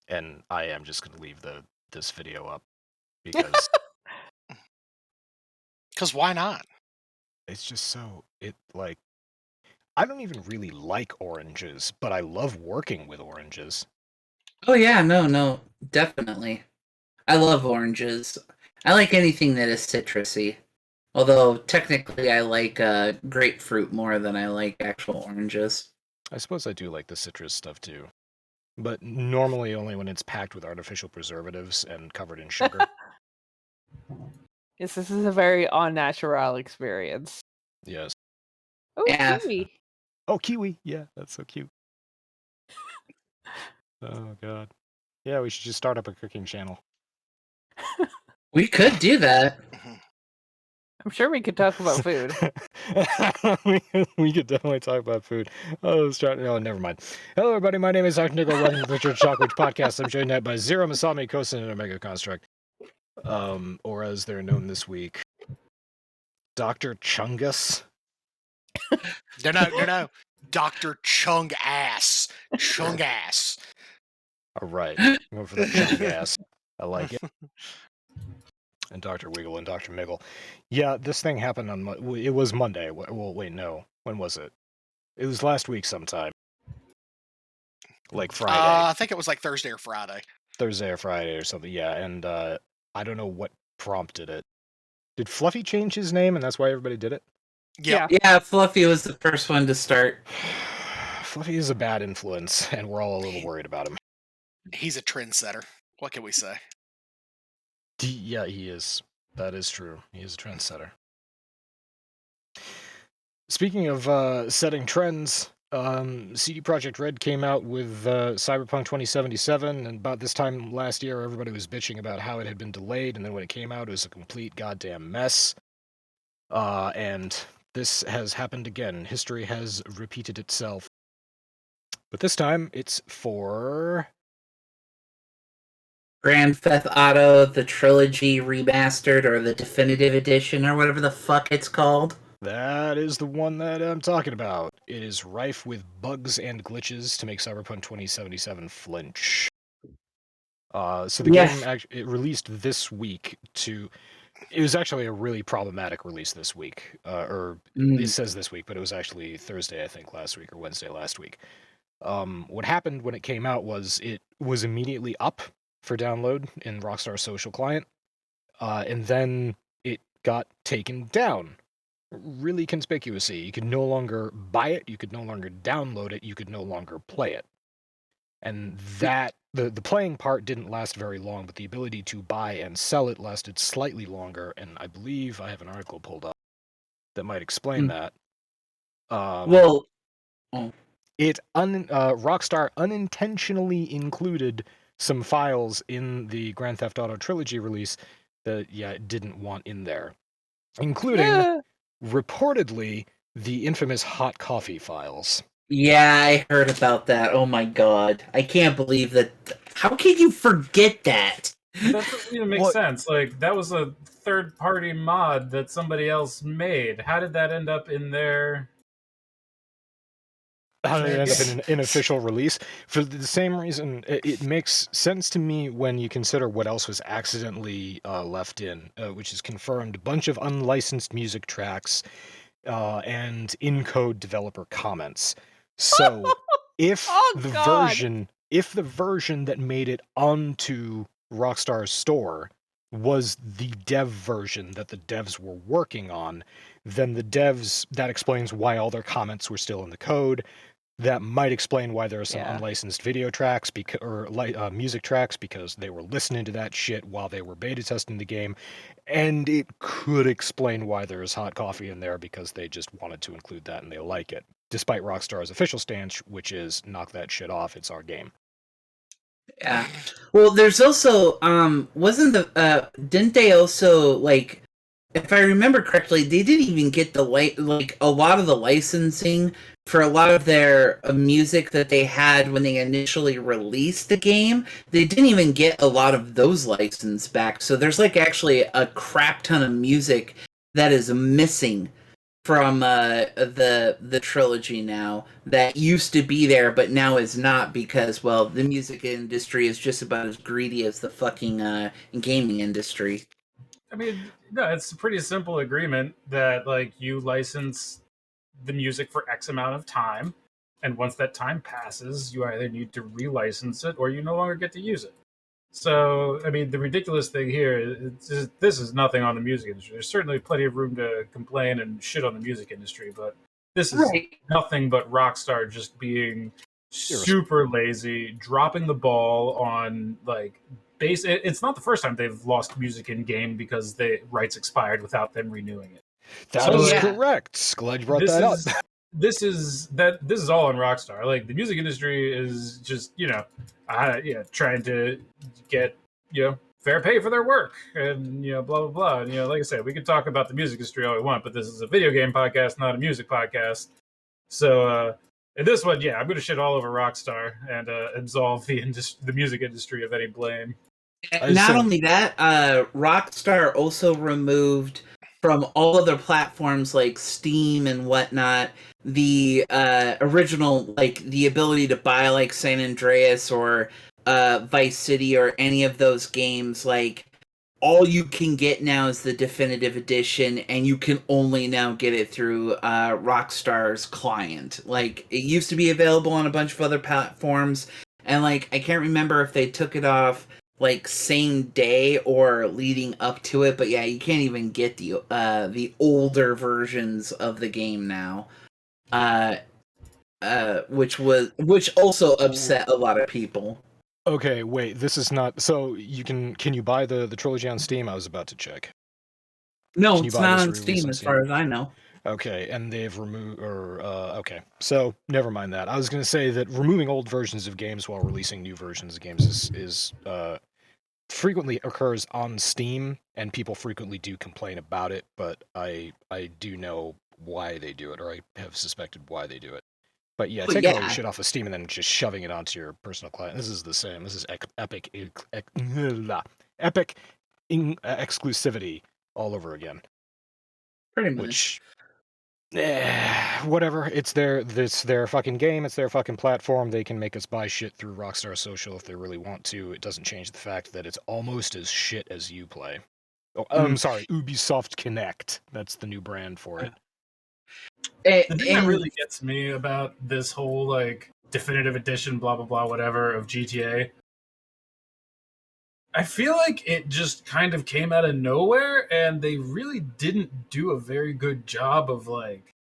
and I am just going to leave this video up because why not? it's just I don't even really like oranges, but I love working with oranges. Oh yeah, no, definitely. I love oranges. I like anything that is citrusy. Although, technically, I like grapefruit more than I like actual oranges. I suppose I do like the citrus stuff too. But normally only when it's packed with artificial preservatives and covered in sugar. Yes, this is a very unnatural experience. Yes. Oh, Yeah. kiwi. Oh, kiwi. Yeah, that's so cute. Oh, God. Yeah, we should just start up a cooking channel. We could do that. I'm sure we could talk about food. we could definitely talk about food. Oh, let's try. No, never mind. Hello, everybody. My name is DrNiggle. Welcome to the Church of Chonkwij Podcast. I'm joined by Zero, Masami, Kosen, and OmegaConstruct. Or as they're known this week, Dr. Chungus. No. Dr. Chung Ass. Chung Ass. All right. Go for the Chung Ass. I like it. And Dr. Wiggle and Dr. Miggle. Yeah, this thing happened on... It was Monday. Well, wait, no. When was it? It was last week sometime. Like Friday. I think it was like Thursday or Friday. Thursday or Friday or something, yeah. And I don't know what prompted it. Did Fluffy change his name and that's why everybody did it? Yep. Yeah, Fluffy was the first one to start. Fluffy is a bad influence, and we're all a little worried about him. He's a trendsetter. What can we say? Yeah, he is. That is true. He is a trendsetter. Speaking of setting trends, CD Projekt Red came out with Cyberpunk 2077, and about this time last year, everybody was bitching about how it had been delayed, and then when it came out, it was a complete goddamn mess. And this has happened again. History has repeated itself. But this time, it's for... Grand Theft Auto, the Trilogy Remastered, or the Definitive Edition, or whatever the fuck it's called. That is the one that I'm talking about. It is rife with bugs and glitches to make Cyberpunk 2077 flinch. So the game, it released this week to... It was actually a really problematic release this week. It says this week, but it was actually Thursday, I think, last week, or Wednesday last week. What happened when it came out was it was immediately up for download in Rockstar's social client, and then it got taken down really conspicuously. You could no longer buy it, you could no longer download it, you could no longer play it. And that, the playing part didn't last very long, but the ability to buy and sell it lasted slightly longer, and I believe I have an article pulled up that might explain that. Rockstar unintentionally included some files in the Grand Theft Auto Trilogy release that, it didn't want in there. Including, reportedly, the infamous hot coffee files. Yeah, I heard about that. Oh my god. I can't believe that. How can you forget that? That doesn't even make sense. Like, that was a third-party mod that somebody else made. How did that end up in their... How did it end up in an official release? For the same reason, it makes sense to me when you consider what else was accidentally left in, which is confirmed a bunch of unlicensed music tracks and in-code developer comments. So, if the version that made it onto Rockstar's store was the dev version that the devs were working on, then that explains why all their comments were still in the code. That might explain why there are some unlicensed video tracks music tracks, because they were listening to that shit while they were beta testing the game. And it could explain why there's hot coffee in there, because they just wanted to include that and they like it. Despite Rockstar's official stance, which is knock that shit off, it's our game. Yeah. Well, there's also, didn't they also, like, if I remember correctly, they didn't even get a lot of the licensing for a lot of their music that they had when they initially released the game. They didn't even get a lot of those licenses back. So there's actually a crap ton of music that is missing from the trilogy now that used to be there, but now is not because, well, the music industry is just about as greedy as the fucking gaming industry. I mean, no, it's a pretty simple agreement that like you license the music for X amount of time, and once that time passes, you either need to relicense it or you no longer get to use it. So, I mean, the ridiculous thing here is this is nothing on the music industry. There's certainly plenty of room to complain and shit on the music industry, but this is nothing but Rockstar just being super lazy, dropping the ball on like it's not the first time they've lost music in game because the rights expired without them renewing it. That is correct. Skludge brought that up. This is all on Rockstar. Like the music industry is just trying to get fair pay for their work and blah blah blah. And like I said, we could talk about the music industry all we want, but this is a video game podcast, not a music podcast. So in this one, I'm going to shit all over Rockstar and absolve the music industry of any blame. Not only that, Rockstar also removed from all other platforms like Steam and whatnot the original, like the ability to buy like San Andreas or Vice City or any of those games. Like all you can get now is the definitive edition, and you can only now get it through Rockstar's client. Like it used to be available on a bunch of other platforms, and like I can't remember if they took it off like same day or leading up to it, but you can't even get the older versions of the game now, which also upset a lot of people. Okay, wait, this is not so can you buy the trilogy on Steam? I was about to check. No, it's not on Steam as far as I know. Okay, and they've removed okay. So never mind that. I was going to say that removing old versions of games while releasing new versions of games is frequently occurs on Steam, and people frequently do complain about it, but I do know why they do it, or I have suspected why they do it. But taking all your shit off of Steam and then just shoving it onto your personal client, this is the same. This is epic exclusivity all over again. Pretty much. Whatever. It's their fucking game. It's their fucking platform. They can make us buy shit through Rockstar Social if they really want to. It doesn't change the fact that it's almost as shit as Uplay. Oh, I'm sorry, Ubisoft Connect. That's the new brand for it. The thing that really gets me about this whole like definitive edition, blah blah blah, whatever of GTA, I feel like it just kind of came out of nowhere, and they really didn't do a very good job of like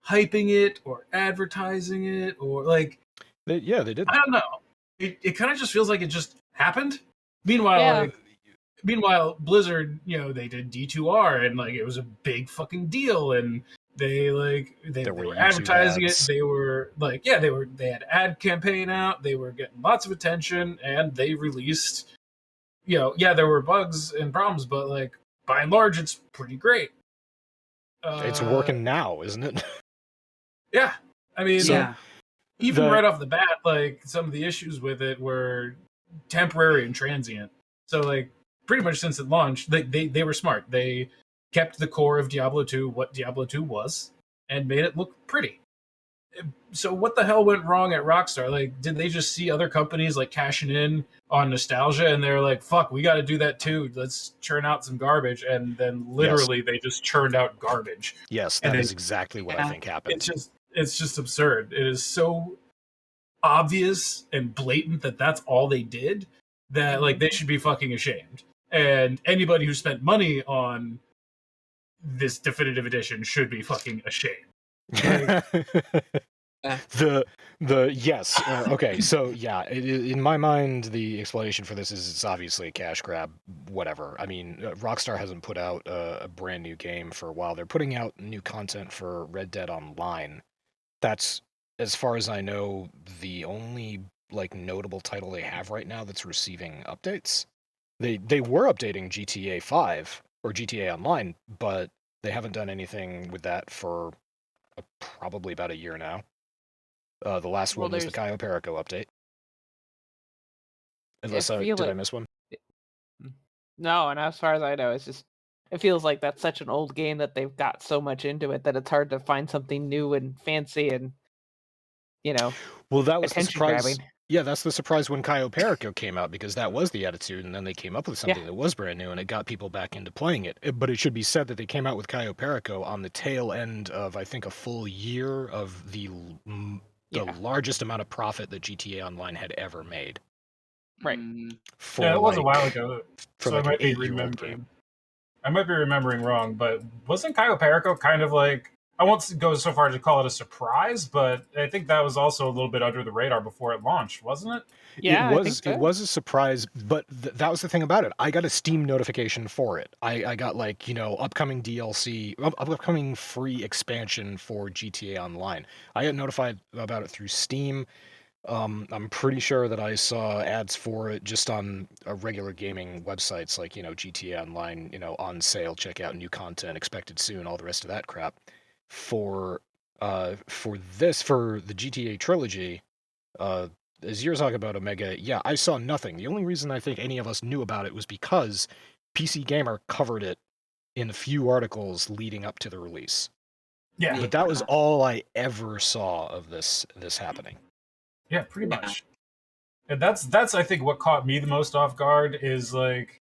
hyping it or advertising it or like. They did. I don't know. It kind of just feels like it just happened. Meanwhile, Blizzard, they did D2R, and like it was a big fucking deal, and they were advertising it. They were like, they had ad campaign out. They were getting lots of attention, and they released. There were bugs and problems, but like by and large, it's pretty great. It's working now, isn't it? Yeah, I mean, even right off the bat, like some of the issues with it were temporary and transient. So like pretty much since it launched, they were smart. They kept the core of Diablo 2, what Diablo 2 was, and made it look pretty. So what the hell went wrong at Rockstar? Like, did they just see other companies like cashing in on nostalgia, and they're like, "Fuck, we got to do that too. Let's churn out some garbage," and then literally they just churned out garbage. Yes, that is exactly what I think happened. It's just absurd. It is so obvious and blatant that that's all they did that like they should be fucking ashamed. And anybody who spent money on this definitive edition should be fucking ashamed. Okay, so in my mind the explanation for this is it's obviously a cash grab, whatever. I mean, Rockstar hasn't put out a brand new game for a while. They're putting out new content for Red Dead Online. That's, as far as I know, the only like notable title they have right now that's receiving updates. They were updating GTA 5 or GTA Online, but they haven't done anything with that for probably about a year now. The last one was the Cayo Perico update. Unless did I miss one? No, and as far as I know, it's just It feels like that's such an old game that they've got so much into it that it's hard to find something new and fancy and, Well, that was the attention surprise. grabbing. Yeah, that's the surprise when Caio Perico came out, because that was the attitude, and then they came up with something Yeah. that was brand new, and it got people back into playing it. But it should be said that they came out with Caio Perico on the tail end of, I think, a full year of the Yeah. largest amount of profit that GTA Online had ever made. Right. For Yeah, it was a while like- ago. For So like I an might be 8-year-old remembering. game. I might be remembering wrong, but wasn't Caio Perico kind of like, I won't go so far to call it a surprise, but I think that was also a little bit under the radar before it launched, wasn't it? Yeah, it I was think so. it was a surprise, but that was the thing about it. I got a Steam notification for it. I got like, upcoming DLC, upcoming free expansion for GTA Online. I got notified about it through Steam. I'm pretty sure that I saw ads for it just on regular gaming websites like, GTA Online, on sale, check out new content, expected soon, all the rest of that crap. For the GTA trilogy, as you're talking about Omega, yeah, I saw nothing. The only reason I think any of us knew about it was because PC Gamer covered it in a few articles leading up to the release. Yeah, But that was all I ever saw of this happening. yeah, pretty much. And that's I think what caught me the most off guard is like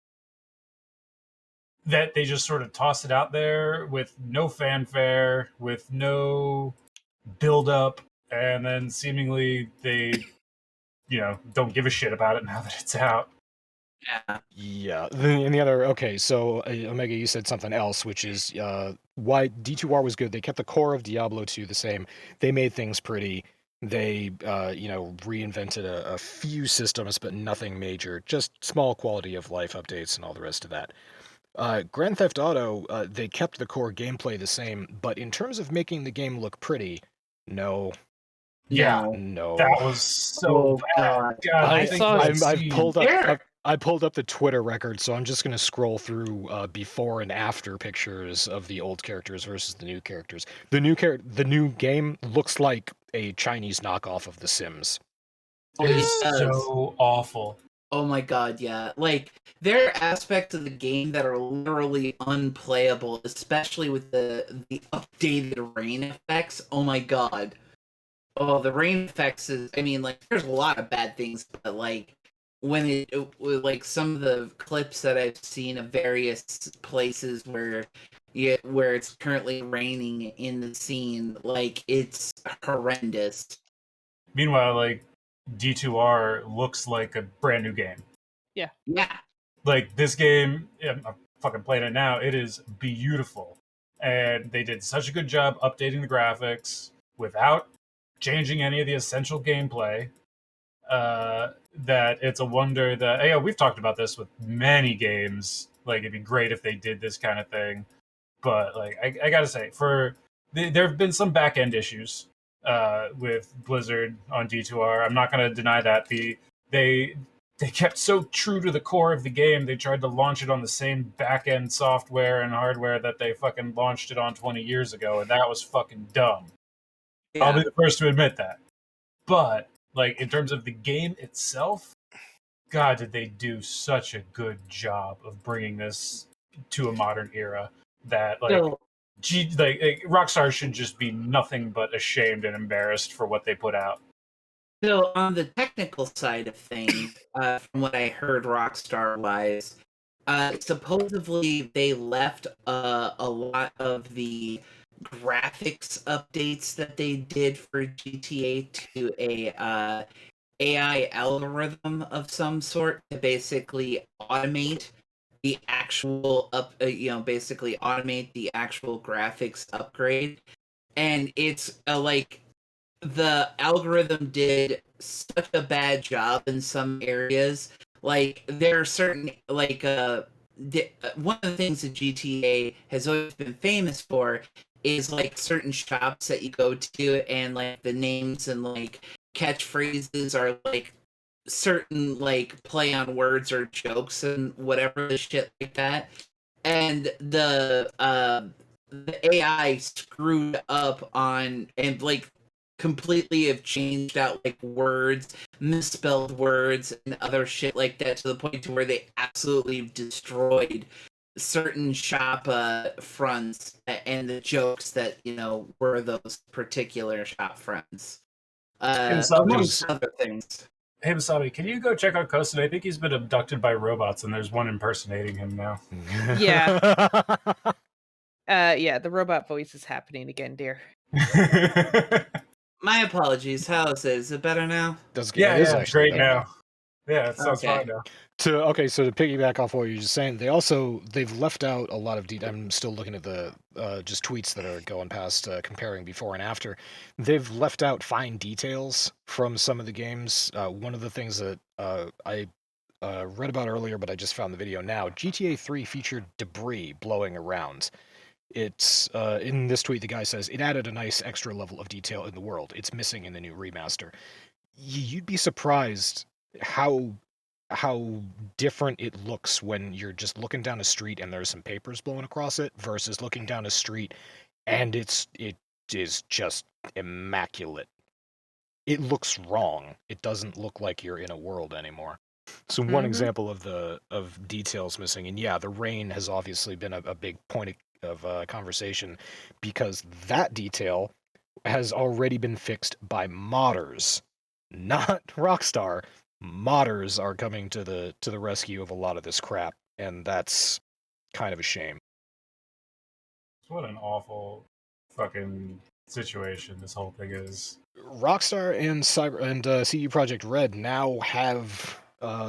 that they just sort of tossed it out there with no fanfare, with no build up, and then seemingly they don't give a shit about it now that it's out. Yeah. Yeah. So Omega, you said something else, which is why D2R was good. They kept the core of Diablo 2 the same. They made things pretty. They, reinvented a few systems, but nothing major. Just small quality of life updates and all the rest of that. Grand Theft Auto, they kept the core gameplay the same, but in terms of making the game look pretty, no. Yeah, No. that was so bad. God, I saw I pulled up the Twitter record, so I'm just gonna scroll through before and after pictures of the old characters versus the new characters. The new game looks like a Chinese knockoff of The Sims. It is so awful. Oh my god, yeah. Like, there are aspects of the game that are literally unplayable, especially with the updated rain effects. Oh my god. Oh, the rain effects there's a lot of bad things, but when like some of the clips that I've seen of various places where it's currently raining in the scene, like, it's horrendous. Meanwhile, like, D2R looks like a brand new game. Yeah. Like, this game, I'm fucking playing it now, it is beautiful. And they did such a good job updating the graphics without changing any of the essential gameplay, that it's a wonder that, we've talked about this with many games, like, it'd be great if they did this kind of thing. But, like, I gotta say, there have been some back-end issues with Blizzard on D2R. I'm not going to deny that. They kept so true to the core of the game, they tried to launch it on the same back-end software and hardware that they fucking launched it on 20 years ago, and that was fucking dumb. Yeah. I'll be the first to admit that. But, like, in terms of the game itself, God, did they do such a good job of bringing this to a modern era that, like, Rockstar should just be nothing but ashamed and embarrassed for what they put out. So on the technical side of things, from what I heard Rockstar-wise, supposedly they left a lot of the graphics updates that they did for GTA to a AI algorithm of some sort to basically automate the actual basically automate the actual graphics upgrade. And it's like the algorithm did such a bad job in some areas. Like, there are certain one of the things that GTA has always been famous for is like certain shops that you go to, and like the names and like catchphrases are like certain like play on words or jokes and whatever the shit like that. And the AI screwed up on and like completely have changed out like words, misspelled words, and other shit like that to the point to where they absolutely destroyed certain shop fronts and the jokes that were those particular shop fronts, amongst other things. Hey, Masami, can you go check out Kosen? I think he's been abducted by robots, and there's one impersonating him now. Yeah. Yeah, the robot voice is happening again, dear. My apologies. How is it? Is it better now? That's good. Yeah, It is it's actually great better now. Yeah, it sounds Okay. fine now. So to piggyback off what you're just saying, they've left out a lot of I'm still looking at the just tweets that are going past comparing before and after. They've left out fine details from some of the games. One of the things that I read about earlier, but I just found the video now. GTA 3 featured debris blowing around. It's in this tweet, the guy says it added a nice extra level of detail in the world. It's missing in the new remaster. You'd be surprised how different it looks when you're just looking down a street and there's some papers blowing across it versus looking down a street and it is just immaculate. It looks wrong. It doesn't look like you're in a world anymore. So one example of details missing, and yeah, the rain has obviously been a big point of conversation because that detail has already been fixed by modders, not Rockstar. Modders are coming to the rescue of a lot of this crap, and that's kind of a shame. What an awful fucking situation this whole thing is. Rockstar and CD Projekt Red now have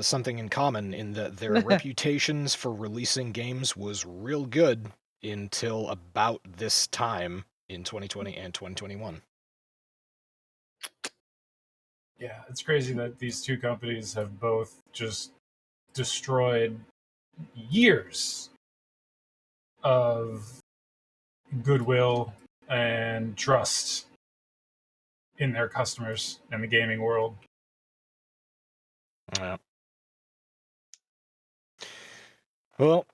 something in common in that their reputations for releasing games was real good until about this time in 2020 and 2021. Yeah, it's crazy that these two companies have both just destroyed years of goodwill and trust in their customers and the gaming world. Yeah. Well,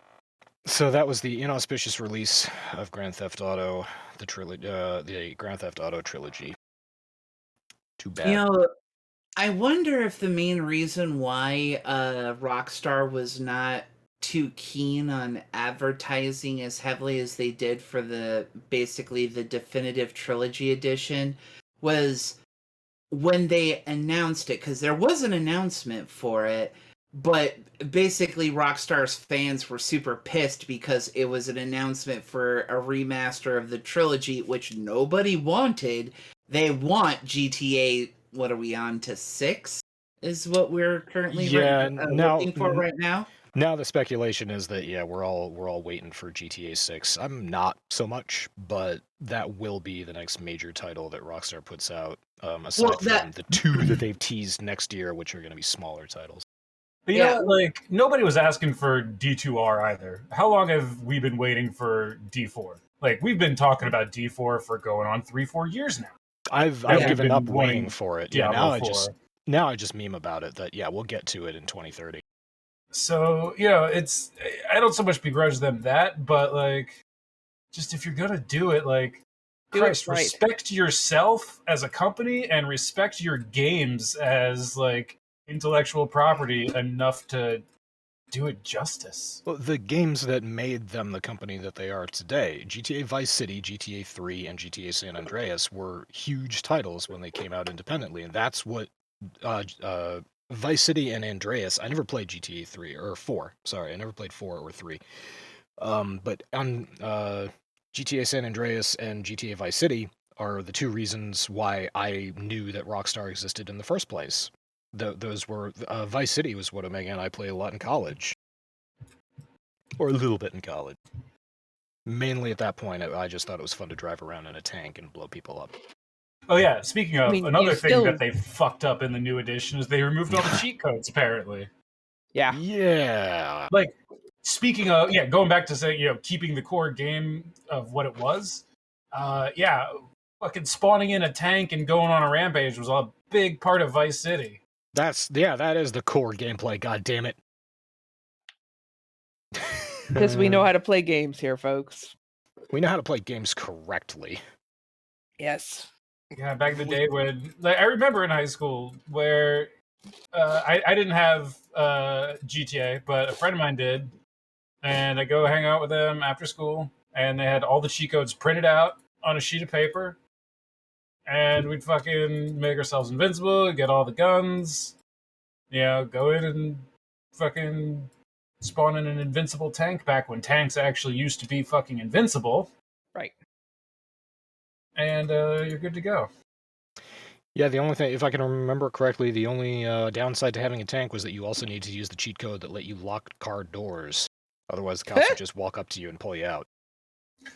so that was the inauspicious release of Grand Theft Auto, the Grand Theft Auto trilogy. Too bad. I wonder if the main reason why Rockstar was not too keen on advertising as heavily as they did for basically the definitive trilogy edition was when they announced it, because there was an announcement for it, but basically Rockstar's fans were super pissed because it was an announcement for a remaster of the trilogy, which nobody wanted. They want GTA. What are we on to 6? Is what we're currently looking for right now. Now the speculation is that we're all waiting for GTA 6. I'm not so much, but that will be the next major title that Rockstar puts out. Aside from the two that they've teased next year, which are going to be smaller titles. But like nobody was asking for D2R either. How long have we been waiting for D4? Like we've been talking about D4 for going on 3-4 years now. I've given up waiting for it. Yeah, now I just meme about it that we'll get to it in 2030. So, I don't so much begrudge them that, but like just if you're gonna do it, like Christ, right. Respect yourself as a company and respect your games as like intellectual property enough to do it justice. Well, the games that made them the company that they are today, GTA Vice City, GTA 3, and GTA San Andreas were huge titles when they came out independently, and that's what Vice City and Andreas. I never played GTA 3 or 4. Sorry, I never played 4 or 3. But on GTA San Andreas and GTA Vice City are the two reasons why I knew that Rockstar existed in the first place. Those were Vice City was what Omega and I played a lot in college, or a little bit in college. Mainly at that point, I just thought it was fun to drive around in a tank and blow people up. Oh yeah, speaking of, another thing that they fucked up in the new edition is they removed all the cheat codes, apparently. Yeah. Yeah. Like, speaking of, going back to say, keeping the core game of what it was, fucking spawning in a tank and going on a rampage was a big part of Vice City. That is the core gameplay, god damn it. Because we know how to play games here, folks. We know how to play games correctly. Yes. Yeah, back in the day when, I remember in high school where I didn't have GTA, but a friend of mine did, and I go hang out with them after school, and they had all the cheat codes printed out on a sheet of paper, and we'd fucking make ourselves invincible, get all the guns, go in and fucking spawn in an invincible tank back when tanks actually used to be fucking invincible. Right. And you're good to go. Yeah, the only thing, if I can remember correctly, the only downside to having a tank was that you also need to use the cheat code that let you lock car doors. Otherwise, the cops would just walk up to you and pull you out.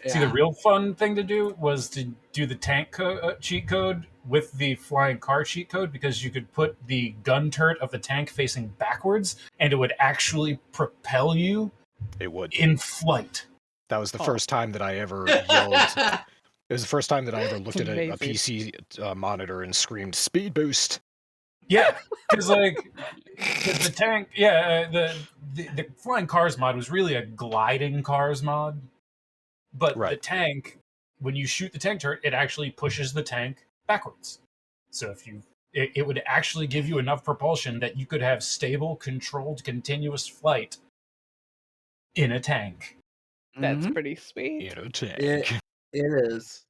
Yeah. See, the real fun thing to do was to do the tank cheat code with the flying car cheat code, because you could put the gun turret of the tank facing backwards, and it would actually propel you It would. in flight. That was the first time that I ever yelled. It was the first time that I ever looked at a Amazing. PC monitor and screamed, "Speed boost!" Yeah, because like the tank, the flying cars mod was really a gliding cars mod, but the Right. tank, when you shoot the tank turret, it actually pushes the tank backwards. So if it would actually give you enough propulsion that you could have stable, controlled, continuous flight in a tank. That's Mhm. pretty sweet. In a tank. It is.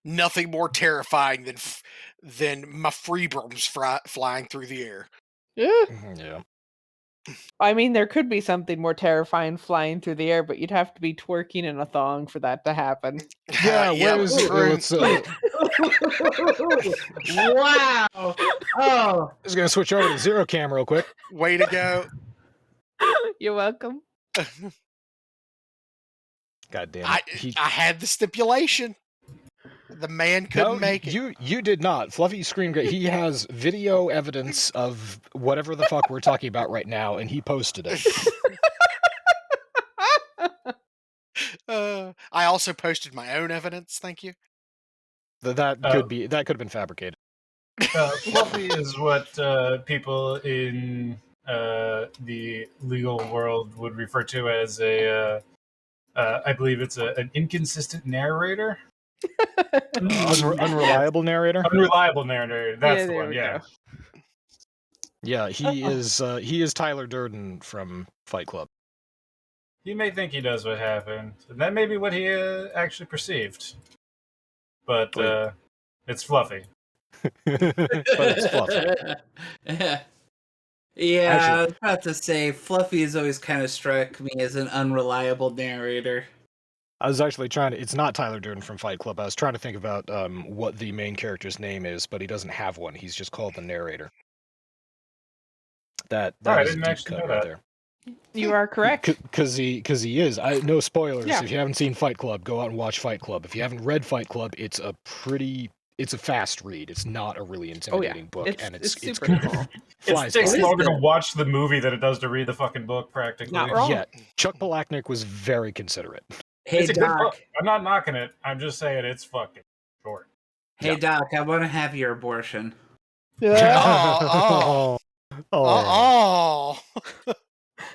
Nothing more terrifying than my freebrooms flying through the air. Yeah. Yeah. I mean, there could be something more terrifying flying through the air, but you'd have to be twerking in a thong for that to happen. Yeah, yeah, where is it? true. Let's, Wow. Oh. just gonna switch over to the zero cam real quick. Way to go. You're welcome. God damn I it. had the stipulation. The man couldn't make it. You did not. Fluffy screamed. He has video evidence of whatever the fuck we're talking about right now, and he posted it. I also posted my own evidence. Thank you. That could have been fabricated. Fluffy is what people in the legal world would refer to as I believe it's an inconsistent narrator. Unreliable narrator. Unreliable narrator. That's the there one. we Yeah. go. Yeah, he is Tyler Durden from Fight Club. He may think he knows what happened, and that may be what he actually perceived. But it's Fluffy. But it's Fluffy. Yeah, Actually- I was about to say, Fluffy has always kind of struck me as an unreliable narrator. I was actually trying to. It's not Tyler Durden from Fight Club. I was trying to think about what the main character's name is, but he doesn't have one. He's just called the narrator. That I is a didn't deep actually cut know right that. there. You are correct. Because he is. No spoilers. Yeah. If you haven't seen Fight Club, go out and watch Fight Club. If you haven't read Fight Club, it's a fast read. It's not a really intimidating book, and it's super cool. flies It takes by. longer to watch the movie than it does to read the fucking book, practically. Not wrong. Yeah, Chuck Palahniuk was very considerate. Hey, It's a good Doc. book. I'm not knocking it. I'm just saying it's fucking short. Hey, Yeah. Doc, I want to have your abortion. Oh. Oh.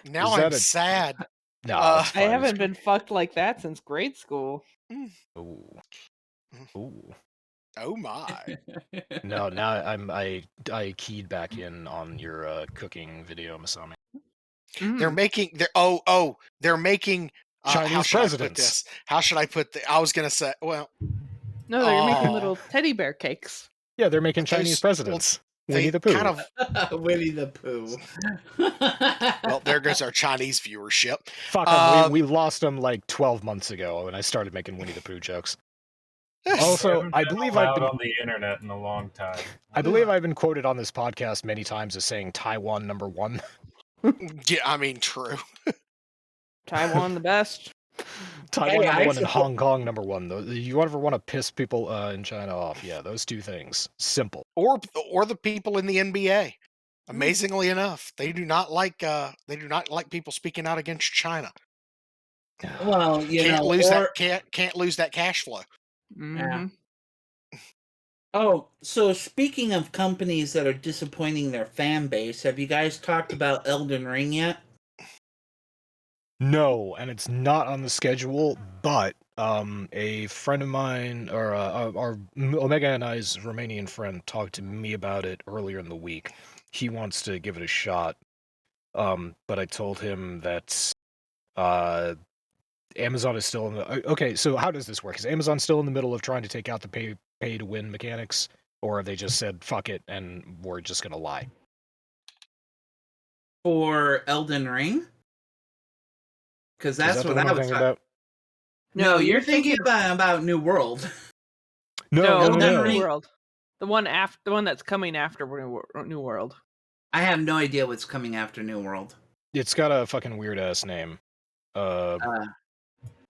Now Is that I'm a- sad. No, it's I fine. haven't been fucked like that since grade school. Ooh. Ooh. Oh my. No, now I keyed back in on your cooking video, Masami. They're making they're making Chinese how should I put presidents. this? How should I put I was gonna say, well, No, they're making Aw. little teddy bear cakes. Yeah, they're making Those- Chinese presidents. Winnie they the Pooh. kind of Winnie the Pooh. well, there goes our Chinese viewership. Fuck 'em, we lost them like 12 months ago when I started making Winnie the Pooh jokes. Also, haven't I been believe allowed I've been on the internet in a long time. I've been quoted on this podcast many times as saying Taiwan #1. Yeah, I mean, true. Taiwan the best. Taiwan Hey, I #1 and support- Hong Kong #1. Though, you ever want to piss people in China off? Yeah, those two things. Simple. Or the people in the NBA. Amazingly enough, they do not like people speaking out against China. Well, you Can't know, lose or- can't lose that cash flow. Mhm. Oh, so speaking of companies that are disappointing their fan base, have you guys talked about Elden Ring yet? No, and it's not on the schedule, but a friend of mine, or our Omega and I's Romanian friend, talked to me about it earlier in the week. He wants to give it a shot, but I told him that Amazon is still in the... Okay, so how does this work? Is Amazon still in the middle of trying to take out the pay-to-win mechanics? Or have they just said, fuck it, and we're just going to lie? For Elden Ring? Because that's Is that what the one I I'm was thinking talking about? No, you're thinking about New World. No, New World. The one that's coming after New World. I have no idea what's coming after New World. It's got a fucking weird-ass name.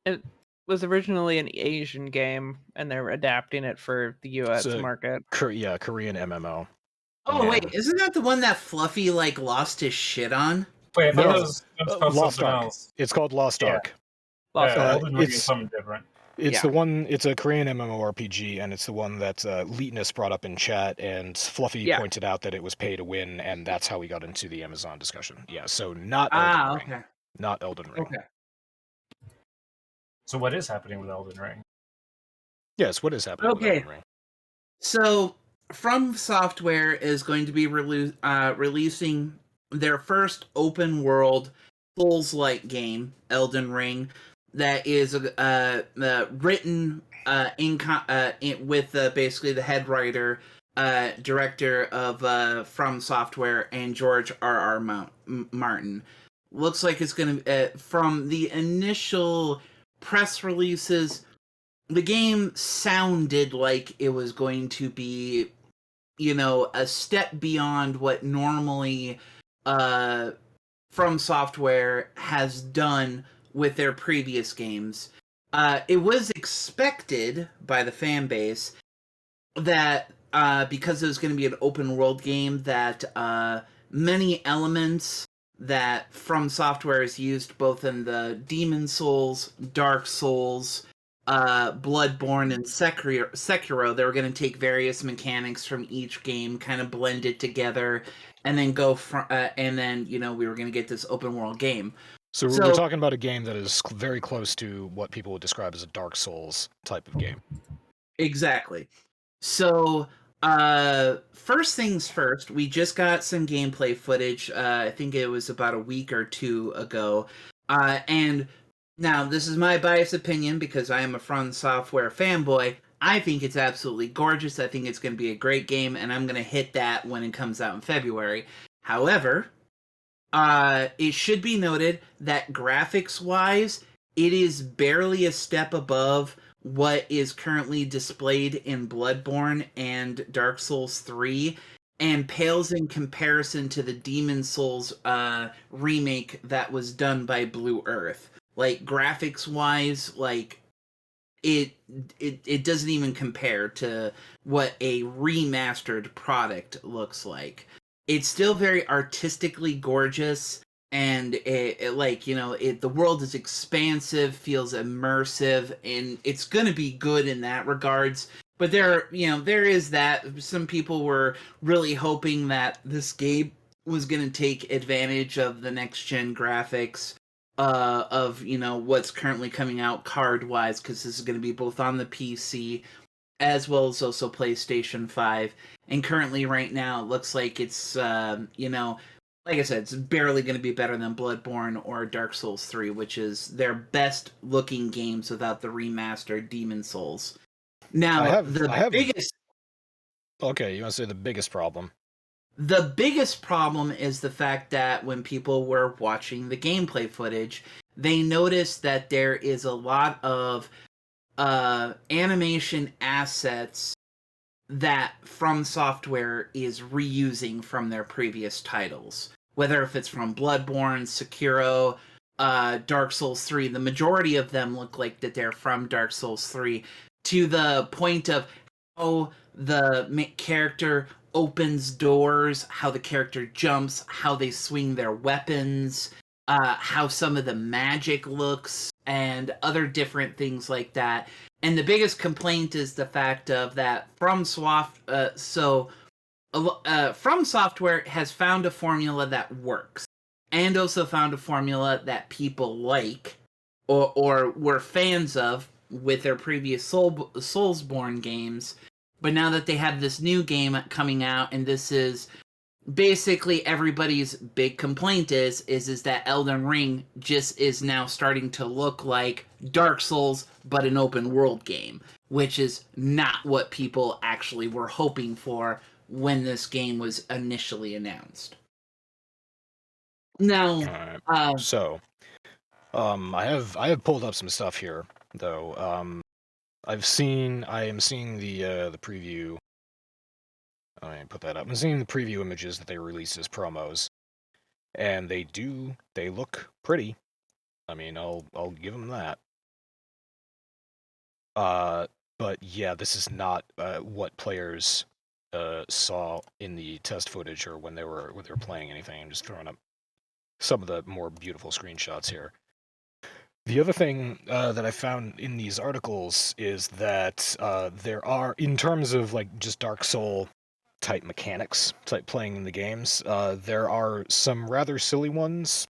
It was originally an Asian game, and they're adapting it for the U.S. market. Korean MMO. Oh, wait, isn't that the one that Fluffy, like, lost his shit on? Wait, I thought No, that was called Lost something Ark. else. It's called Lost Ark. Elden Ring is something different. It's the one. It's a Korean MMORPG, and it's the one that Leetness brought up in chat, and Fluffy pointed out that it was pay to win, and that's how we got into the Amazon discussion. Yeah, so not Elden Ring. Okay. Not Elden Ring. Okay. So what is happening with Elden Ring? Yes, what is happening with Elden Ring? So, From Software is going to be releasing their first open world Souls-like game, Elden Ring, that is written with basically the head writer, director of From Software, and George R.R. Martin. Looks like it's going to from the initial press releases, the game sounded like it was going to be, a step beyond what normally From Software has done with their previous games. It was expected by the fan base that because it was going to be an open world game, that many elements that From Software has used both in the Demon Souls, Dark Souls, Bloodborne, and Sekiro, they were going to take various mechanics from each game, kind of blend it together, and then go from, and then we were going to get this open world game. So we're talking about a game that is very close to what people would describe as a Dark Souls type of game. Exactly. So, first things first, we just got some gameplay footage. I think it was about a week or two ago. And now, this is my biased opinion because I am a From Software fanboy. I think it's absolutely gorgeous. I think it's going to be a great game, and I'm going to hit that when it comes out in February. However, it should be noted that graphics-wise, it is barely a step above what is currently displayed in Bloodborne and Dark Souls 3, and pales in comparison to the Demon Souls remake that was done by Blue Earth. Like, graphics-wise, like, it doesn't even compare to what a remastered product looks like. It's still very artistically gorgeous, and the world is expansive, feels immersive, and it's going to be good in that regards. But there is that. Some people were really hoping that this game was going to take advantage of the next-gen graphics of what's currently coming out card-wise, because this is going to be both on the PC as well as also PlayStation 5. And currently, right now, it looks like it's, like I said, it's barely going to be better than Bloodborne or Dark Souls 3, which is their best-looking games without the remastered Demon Souls. Now, biggest... Okay, you want to say the biggest problem? The biggest problem is the fact that when people were watching the gameplay footage, they noticed that there is a lot of animation assets that From Software is reusing from their previous titles. Whether if it's from Bloodborne, Sekiro, Dark Souls 3, the majority of them look like that they're from Dark Souls 3, to the point of how the character opens doors, how the character jumps, how they swing their weapons, how some of the magic looks, and other different things like that. And the biggest complaint is the fact of that From Software has found a formula that works, and also found a formula that people like, or were fans of with their previous Soulsborne games. But now that they have this new game coming out, and this is basically everybody's big complaint is that Elden Ring just is now starting to look like Dark Souls, but an open world game, which is not what people actually were hoping for when this game was initially announced. Now, So, I have pulled up some stuff here though. I am seeing the preview. I put that up. I'm seeing the preview images that they released as promos, and they look pretty. I mean, I'll give them that. But yeah, this is not what players saw in the test footage or when they were playing anything. I'm just throwing up some of the more beautiful screenshots here. The other thing that I found in these articles is that there are, in terms of like just Dark Soul type mechanics, type playing in the games, there are some rather silly ones.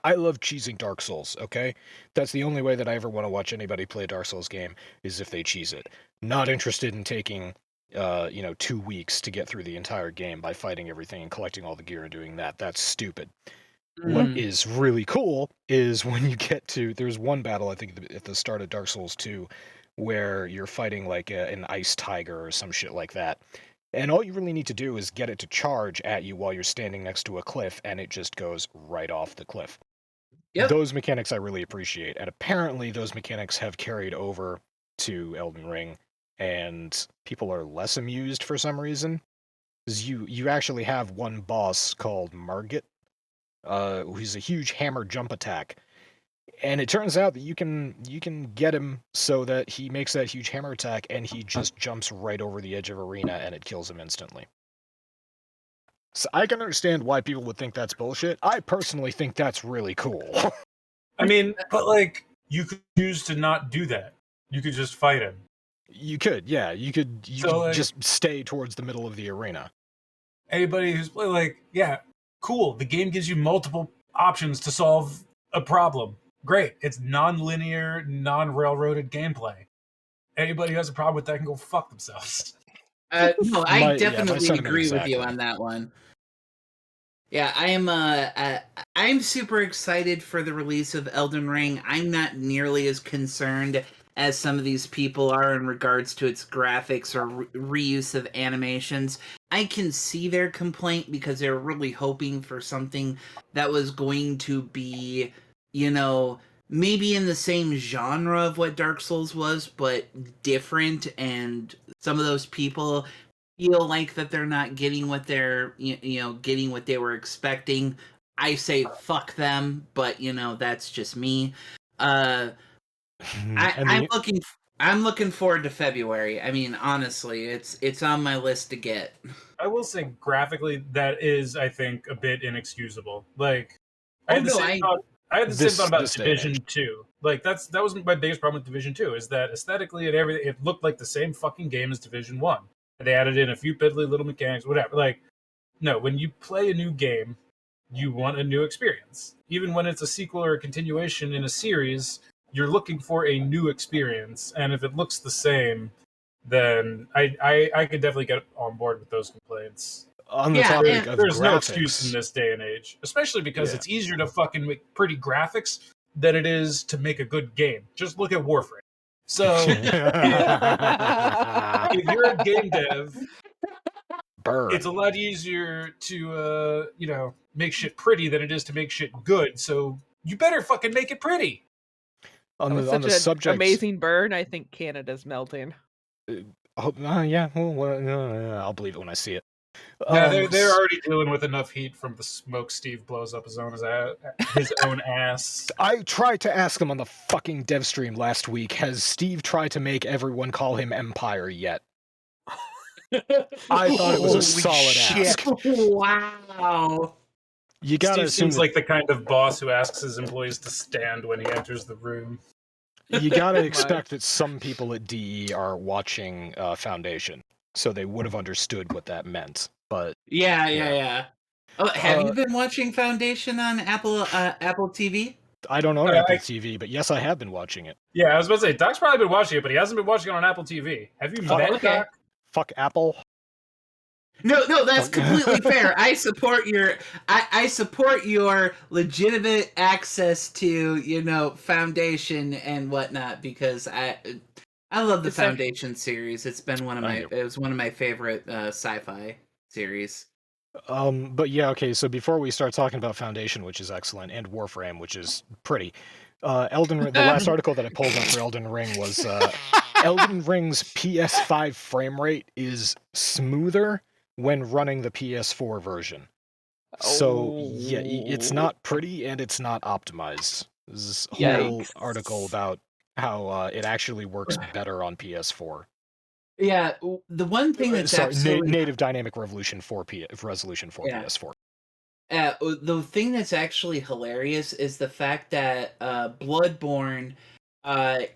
I love cheesing Dark Souls, okay? That's the only way that I ever want to watch anybody play a Dark Souls game, is if they cheese it. Not interested in taking 2 weeks to get through the entire game by fighting everything and collecting all the gear and doing that. That's stupid. What is really cool is when you get to... There's one battle, I think, at the start of Dark Souls 2, where you're fighting like an ice tiger or some shit like that. And all you really need to do is get it to charge at you while you're standing next to a cliff, and it just goes right off the cliff. Yep. Those mechanics I really appreciate, and apparently those mechanics have carried over to Elden Ring, and people are less amused for some reason. Because you actually have one boss called Margit, who's a huge hammer jump attack, and it turns out that you can get him so that he makes that huge hammer attack, and he just jumps right over the edge of arena, and it kills him instantly. So I can understand why people would think that's bullshit. I personally think that's really cool. I mean, but like, you could choose to not do that. You could just fight him. You could, yeah. You could just stay towards the middle of the arena. Anybody who's like, yeah, cool. The game gives you multiple options to solve a problem. Great. It's non-linear, non-railroaded gameplay. Anybody who has a problem with that can go fuck themselves. No, I definitely my agree with you exactly. on that one. Yeah, I'm super excited for the release of Elden Ring. I'm not nearly as concerned as some of these people are in regards to its graphics or reuse of animations. I can see their complaint because they're really hoping for something that was going to be, maybe in the same genre of what Dark Souls was, but different, and some of those people feel like that they're not getting what they're getting what they were expecting. I say fuck them, but that's just me. I'm looking forward to February. I mean, honestly, it's on my list to get. I will say, graphically, that is, I think, a bit inexcusable. Like, I had the same thought about Division 2. Like, that was my biggest problem with Division 2, is that aesthetically and everything, it looked like the same fucking game as Division 1. They added in a few piddly little mechanics, whatever. Like, no, when you play a new game, you want a new experience. Even when it's a sequel or a continuation in a series, you're looking for a new experience. And if it looks the same, then I could definitely get on board with those complaints. On the topic of there's graphics, no excuse in this day and age, especially because it's easier to fucking make pretty graphics than it is to make a good game. Just look at Warframe. So, if you're a game dev, it's a lot easier to, make shit pretty than it is to make shit good. So, you better fucking make it pretty. On the subject, amazing burn. I think Canada's melting. Yeah, I'll believe it when I see it. Yeah, they're already dealing with enough heat from the smoke Steve blows up his own ass. I tried to ask him on the fucking dev stream last week, has Steve tried to make everyone call him Empire yet? I thought it was a solid ask. Wow. You gotta Steve seems like the kind of boss who asks his employees to stand when he enters the room. You gotta expect that some people at DE are watching Foundation, so they would have understood what that meant. But yeah. Oh, have you been watching Foundation on Apple TV? I don't own Apple TV, but yes, I have been watching it. Yeah, I was about to say, Doc's probably been watching it, but he hasn't been watching it on Apple TV. Have you met Doc? Fuck Apple. No, that's completely fair. I support I support your legitimate access to, Foundation and whatnot, because I love the It's like- Foundation series. It's been it was one of my favorite sci-fi series. But yeah, okay, so before we start talking about Foundation, which is excellent, and Warframe, which is pretty, the last article that I pulled up for Elden Ring was, Elden Ring's PS5 frame rate is smoother when running the PS4 version. So, yeah, it's Oh. not pretty and it's not optimized. There's this whole Yikes. article about how it actually works better on PS4. Yeah, the one thing that's absolutely native dynamic resolution for Yeah. PS4. The thing that's actually hilarious is the fact that Bloodborne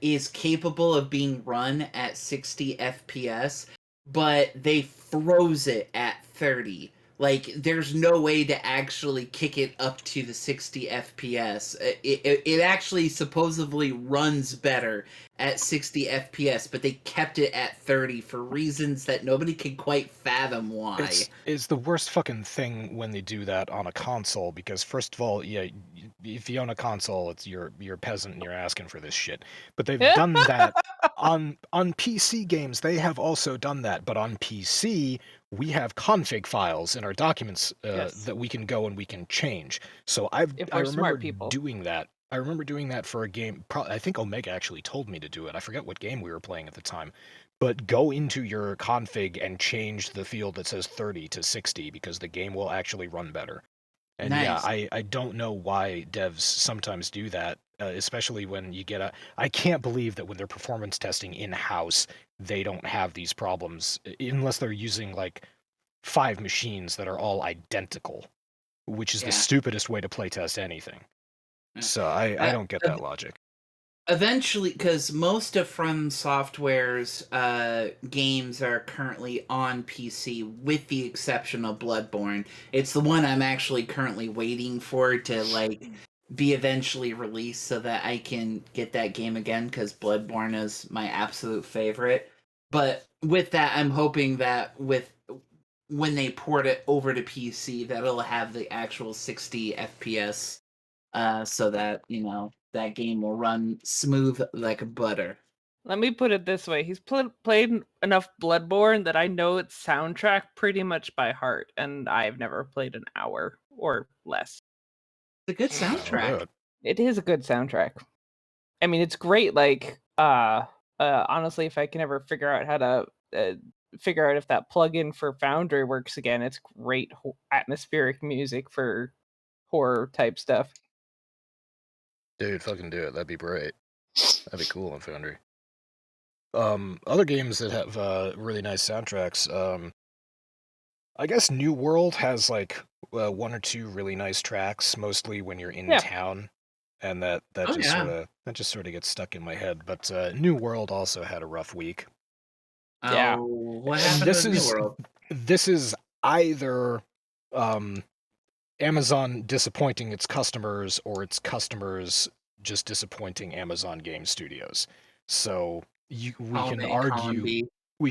is capable of being run at 60 FPS, but they froze it at 30. Like, there's no way to actually kick it up to the 60 FPS. It actually supposedly runs better at 60 FPS, but they kept it at 30 for reasons that nobody can quite fathom why. It's the worst fucking thing when they do that on a console, because first of all, yeah, if you own a console, you're a peasant and you're asking for this shit. But they've done that on PC games. They have also done that, but on PC we have config files in our documents that we can go and we can change. So I we're remember smart people. doing that. I remember doing that for a game. I think Omega actually told me to do it. I forget what game we were playing at the time. But go into your config and change the field that says 30 to 60 because the game will actually run better. And Nice. yeah, I don't know why devs sometimes do that, especially when you get I can't believe that when they're performance testing in-house, they don't have these problems, unless they're using like 5 machines that are all identical, which is the stupidest way to playtest anything. So I don't get that logic. Eventually, because most of From Software's games are currently on PC, with the exception of Bloodborne. It's the one I'm actually currently waiting for to be eventually released so that I can get that game again, because Bloodborne is my absolute favorite. But with that, I'm hoping that when they port it over to PC, that it'll have the actual 60 FPS, so that that game will run smooth like butter. Let me put it this way: he's played enough Bloodborne that I know its soundtrack pretty much by heart, and I've never played an hour or less. It's a good soundtrack. It is a good soundtrack. I mean, it's great. Honestly, if I can ever figure out how to figure out if that plugin for Foundry works again, it's great atmospheric music for horror type stuff. Dude, fucking do it. That'd be great. That'd be cool on Foundry. Other games that have really nice soundtracks. I guess New World has like 1 or 2 really nice tracks, mostly when you're in town, and that just sort of gets stuck in my head. But New World also had a rough week. Yeah. What happened to New World? This is either Amazon disappointing its customers or its customers just disappointing Amazon Game Studios. So we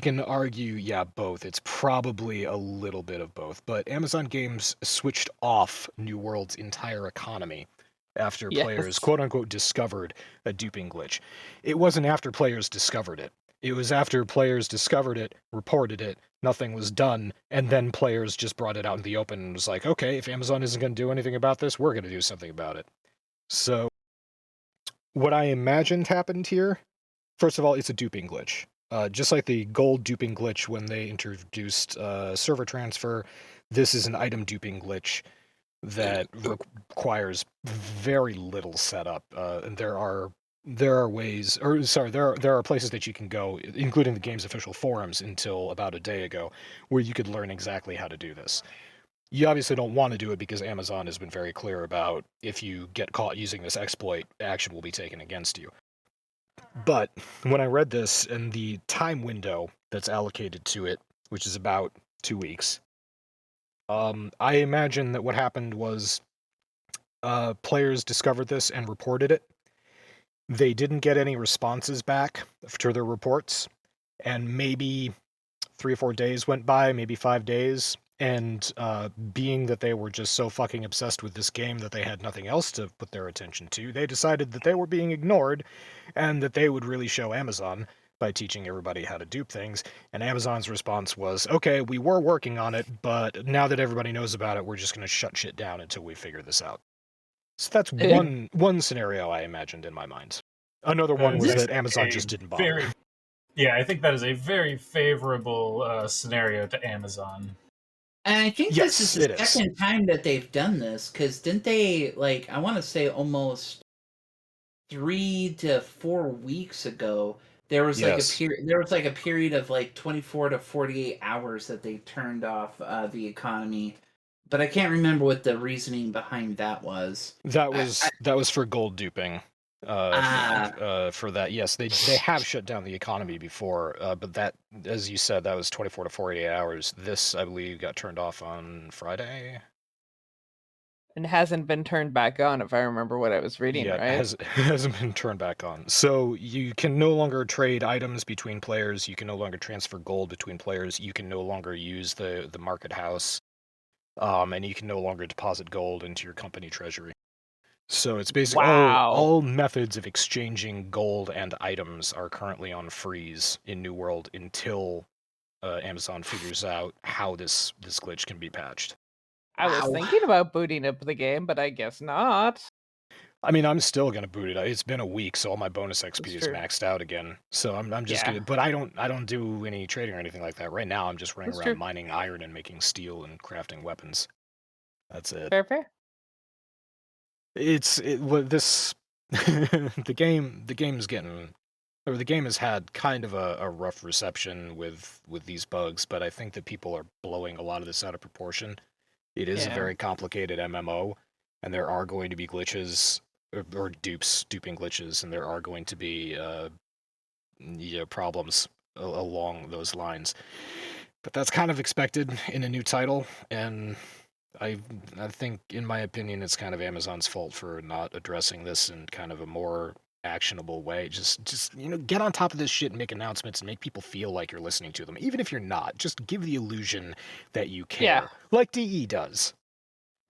can argue, yeah, both. It's probably a little bit of both. But Amazon Games switched off New World's entire economy after players, quote unquote, discovered a duping glitch. It wasn't after players discovered it. It was after players discovered it, reported it, nothing was done, and then players just brought it out in the open and was like, okay, if Amazon isn't going to do anything about this, we're going to do something about it. So what I imagined happened here, first of all, it's a duping glitch. Just like the gold duping glitch when they introduced server transfer, this is an item duping glitch that requires very little setup. And there are ways, or sorry, there are places that you can go, including the game's official forums until about a day ago, where you could learn exactly how to do this. You obviously don't want to do it because Amazon has been very clear about if you get caught using this exploit, action will be taken against you. But when I read this and the time window that's allocated to it, which is about 2 weeks, I imagine that what happened was players discovered this and reported it. They didn't get any responses back to their reports, and maybe 3 or 4 days went by, maybe 5 days, and being that they were just so fucking obsessed with this game that they had nothing else to put their attention to, they decided that they were being ignored and that they would really show Amazon by teaching everybody how to dupe things. And Amazon's response was, okay, we were working on it, but now that everybody knows about it, we're just going to shut shit down until we figure this out. So that's one scenario I imagined in my mind. Another one was that Amazon just didn't bother. I think that is a very favorable scenario to Amazon. And I think Yes, this is the it is. second time that they've done this, because didn't they, like, I want to say almost 3 to 4 weeks ago, there was Yes. like a period of like 24 to 48 hours that they turned off the economy, but I can't remember what the reasoning behind that was. That was for gold duping. For that, yes, they have shut down the economy before, but that, as you said, that was 24 to 48 hours. This, I believe, got turned off on Friday. And hasn't been turned back on, if I remember what I was reading, Yeah, right? it hasn't been turned back on. So you can no longer trade items between players. You can no longer transfer gold between players. You can no longer use the market house, and you can no longer deposit gold into your company treasury. So it's basically Wow. all methods of exchanging gold and items are currently on freeze in New World until Amazon figures out how this glitch can be patched. I was thinking about booting up the game, but I guess not. I mean, I'm still gonna boot it. It's been a week, so all my bonus XP That's is true. maxed out again. So I'm just Yeah. gonna. But I don't do any trading or anything like that right now. I'm just running That's around true. mining iron and making steel and crafting weapons. That's it. Fair. The game has had kind of a rough reception with these bugs, but I think that people are blowing a lot of this out of proportion. It is a Yeah. very complicated MMO, and there are going to be glitches or duping glitches, and there are going to be problems along those lines. But that's kind of expected in a new title, and I think, in my opinion, it's kind of Amazon's fault for not addressing this in kind of a more actionable way. Just get on top of this shit and make announcements and make people feel like you're listening to them. Even if you're not, just give the illusion that you care. Yeah. Like DE does.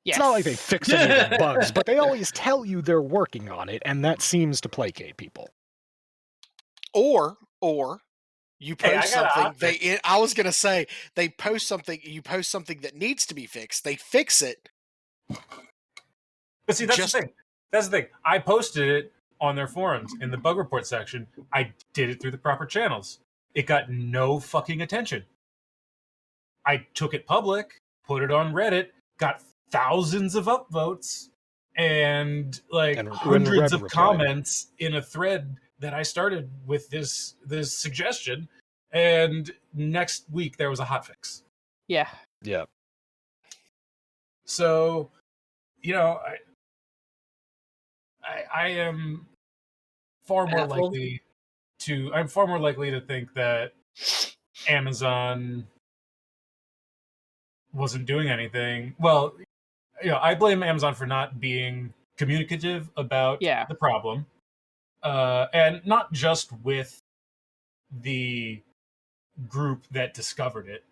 Yes. It's not like they fix any of the bugs, but they always tell you they're working on it, and that seems to placate people. Or you Hey, I post got an something. option. I was gonna say they post something. You post something that needs to be fixed. They fix it. But see, that's Just- the thing. That's the thing. I posted it on their forums in the bug report section. I did it through the proper channels. It got no fucking attention. I took it public, put it on Reddit, got thousands of upvotes, and like And when hundreds Red of replied. comments in a thread that I started with this suggestion. And next week there was a hotfix. Yeah. Yeah. So, I am far more Baffled? likely to think that Amazon wasn't doing anything. Well, I blame Amazon for not being communicative about Yeah. the problem, and not just with the group that discovered it.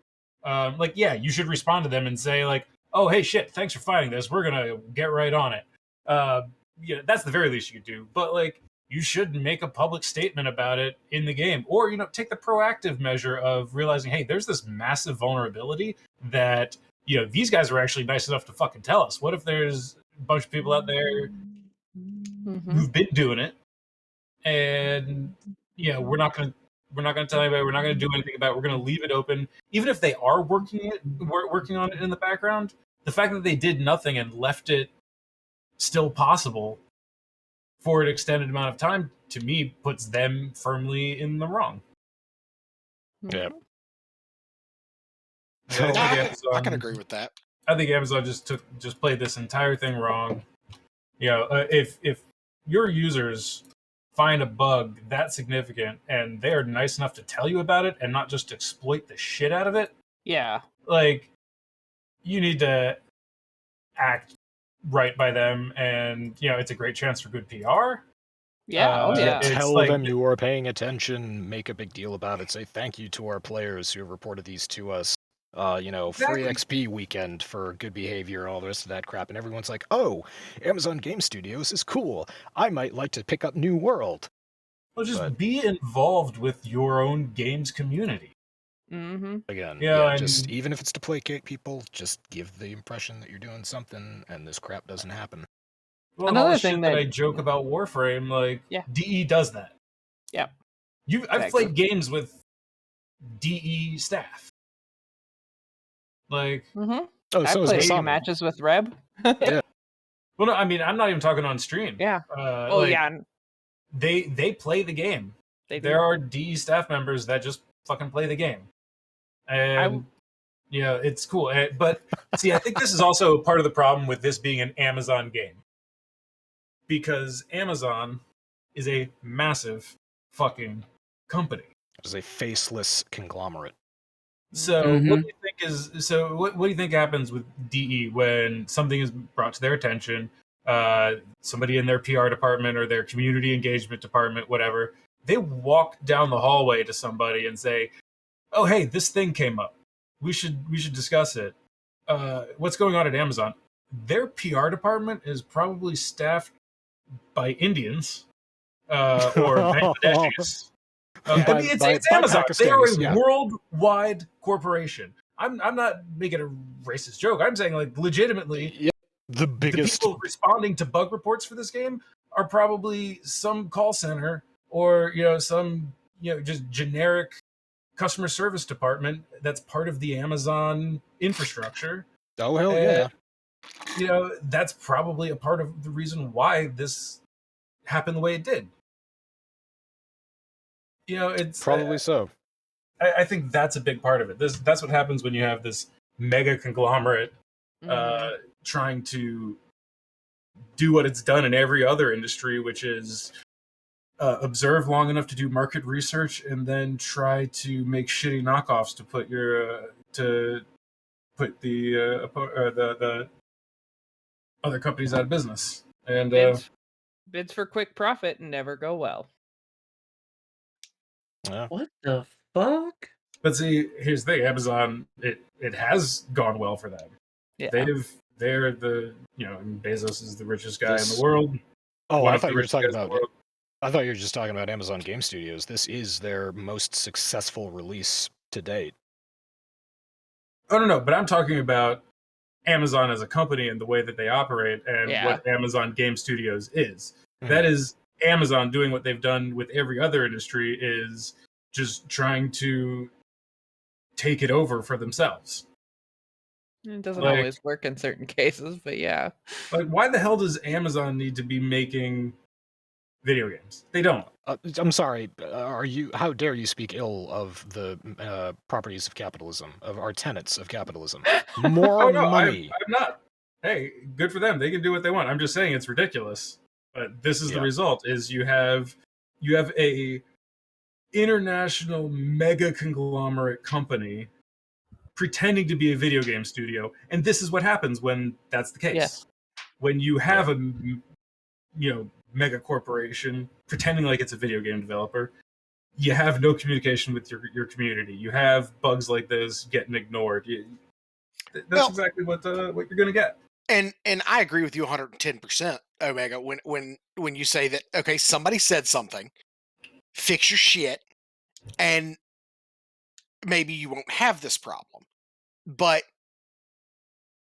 You should respond to them and say like, "Oh, hey, shit, thanks for finding this. We're gonna get right on it." That's the very least you could do. But like, you should make a public statement about it in the game, or take the proactive measure of realizing, hey, there's this massive vulnerability that these guys were actually nice enough to fucking tell us. What if there's a bunch of people out there Mhm. who've been doing it, and we're not gonna tell anybody. We're not gonna do anything about it. We're gonna leave it open, even if they are working on it in the background. The fact that they did nothing and left it still possible for an extended amount of time, to me, puts them firmly in the wrong. Yeah. I can agree with that. I think Amazon just played this entire thing wrong. If your users find a bug that significant and they are nice enough to tell you about it and not just exploit the shit out of it, Yeah. like, you need to act right by them, and it's a great chance for good PR. Yeah, oh yeah. It's Tell like, them you are paying attention, make a big deal about it, say thank you to our players who have reported these to us. Free Exactly. XP weekend for good behavior and all the rest of that crap. And everyone's like, oh, Amazon Game Studios is cool. I might like to pick up New World. well, just But be involved with your own games community. Mm-hmm. again, Yeah, yeah, just and even if it's to placate people, just give the impression that you're doing something and this crap doesn't happen. well, and all Another the thing shit that that I joke about Warframe, like Yeah. DE does that. Yeah. I've Exactly. played games with DE staff. Like, Mm-hmm. Oh, I so is played a few Masami. matches with Reb. Yeah. well, no, I mean, I'm not even talking on stream. Yeah. Oh Like, yeah, they play the game. they do. There are DE staff members that just fucking play the game, and yeah, it's cool. But see, I think this is also part of the problem with this being an Amazon game, because Amazon is a massive fucking company. It is a faceless conglomerate. So Mhm. what do you think is what do you think happens with DE when something is brought to their attention? Somebody in their PR department or their community engagement department, whatever, they walk down the hallway to somebody and say, "Oh, hey, this thing came up. We should discuss it. What's going on at Amazon?" Their PR department is probably staffed by Indians or Bangladeshis. But By- it's by Amazon. They are Pakistanis, a yeah. worldwide corporation. I'm not making a racist joke. I'm saying, like, legitimately, Yeah, the the biggest. people responding to bug reports for this game are probably some call center or some just generic customer service department that's part of the Amazon infrastructure. Oh hell yeah! That's probably a part of the reason why this happened the way it did. It's Probably so. I think that's a big part of it. That's what happens when you have this mega conglomerate Mhm. trying to do what it's done in every other industry, which is observe long enough to do market research and then try to make shitty knockoffs to put the other companies out of business. And Bids for quick profit never go well. Yeah. What the fuck? but see, here's the thing: Amazon, it has gone well for them. Yeah. They're the Bezos is the richest guy in This- the world. Oh, One I of the thought you were richest talking guys in the about. world. I thought you were just talking about Amazon Game Studios. This is their most successful release to date. Oh no, but I'm talking about Amazon as a company and the way that they operate and Yeah. what Amazon Game Studios is. Mhm. That is Amazon doing what they've done with every other industry, is just trying to take it over for themselves. It doesn't Like- always work in certain cases, but yeah. Like, why the hell does Amazon need to be making video games? They don't. I'm sorry. How dare you speak ill of the properties of capitalism, of our tenets of capitalism? More Oh no, money. I'm not. Hey, good for them. They can do what they want. I'm just saying it's ridiculous. But this is the Yeah. result: is you have a international mega conglomerate company pretending to be a video game studio, and this is what happens when that's the case. Yes. When you have a mega corporation pretending like it's a video game developer, you have no communication with your community. You have bugs like this getting ignored. That's Well- exactly what you're going to get. And I agree with you 110%, Omega, when you say that, okay, somebody said something, fix your shit, and maybe you won't have this problem. But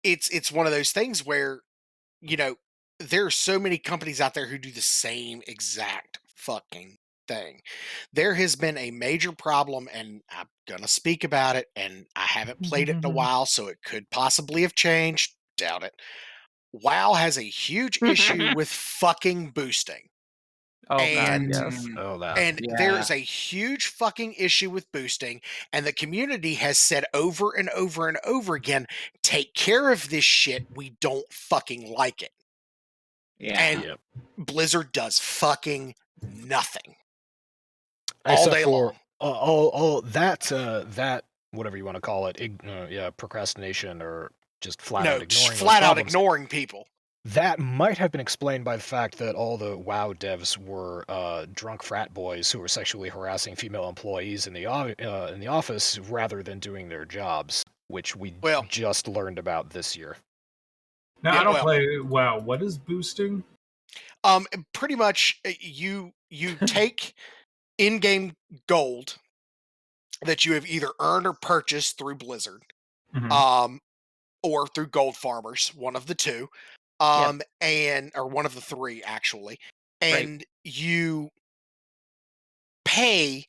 it's one of those things where, there are so many companies out there who do the same exact fucking thing. There has been a major problem, and I'm gonna speak about it, and I haven't played it in a while, so it could possibly have changed. Doubt it. WoW has a huge issue with fucking boosting. Oh And- god, yes. Oh, that. And Yeah. there's a huge fucking issue with boosting, and the community has said over and over and over again, take care of this shit. We don't fucking like it. Yeah. And Yep. Blizzard does fucking nothing. Except day for long. all that whatever you want to call it, procrastination or just flat out No, ignoring. just those flat out problems. ignoring people. That might have been explained by the fact that all the WoW devs were drunk frat boys who were sexually harassing female employees in the office rather than doing their jobs, which we Well, just learned about this year. Now Yeah, I don't well- play WoW. What is boosting? pretty much you take in-game gold that you have either earned or purchased through Blizzard, Mhm. or through gold farmers, one of the two, and or one of the three actually, and you pay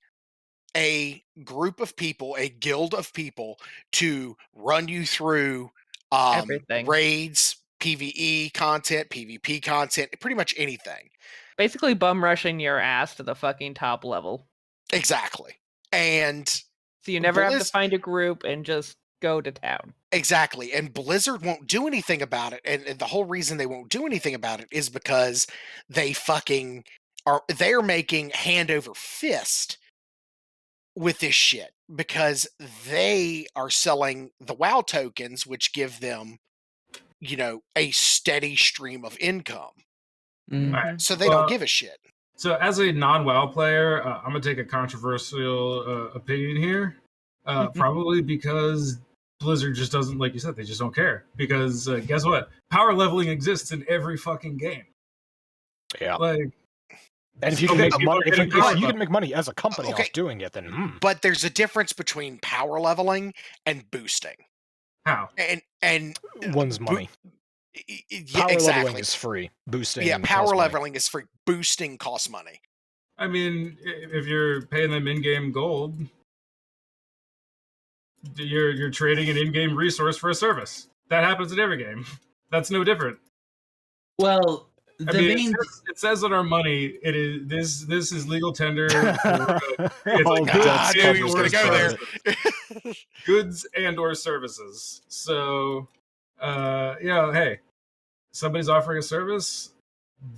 a group of people, a guild of people, to run you through Everything. raids, PvE content, PvP content, pretty much anything. Basically bum rushing your ass to the fucking top level. Exactly. And So you never have to Blizz- find a group and just go to town. exactly. And Blizzard won't do anything about it. And the whole reason they won't do anything about it is because they're making hand over fist with this shit, because they are selling the WoW tokens, which give them, a steady stream of income. Mm. Alright, So they well, don't give a shit. So as a non-WoW player, I'm gonna take a controversial opinion here. Probably because Blizzard just doesn't, like you said, they just don't care. Because guess what? Power leveling exists in every fucking game. Yeah. Like, And if you can okay, make people money, are if getting you power can level. make money as a company Okay. off doing it, then But there's a difference between power leveling and boosting. How? And one's money. yeah, Power exactly. leveling is free. Boosting. Yeah, costs power money. leveling is free. Boosting costs money. I mean, if you're paying them in-game gold, you're trading an in-game resource for a service. That happens in every game. That's no different. Well, I mean, it says on our money, it is this is legal tender for it's All like debts I knew he covered was going to as go part there. of it. goods and or services. So, hey, somebody's offering a service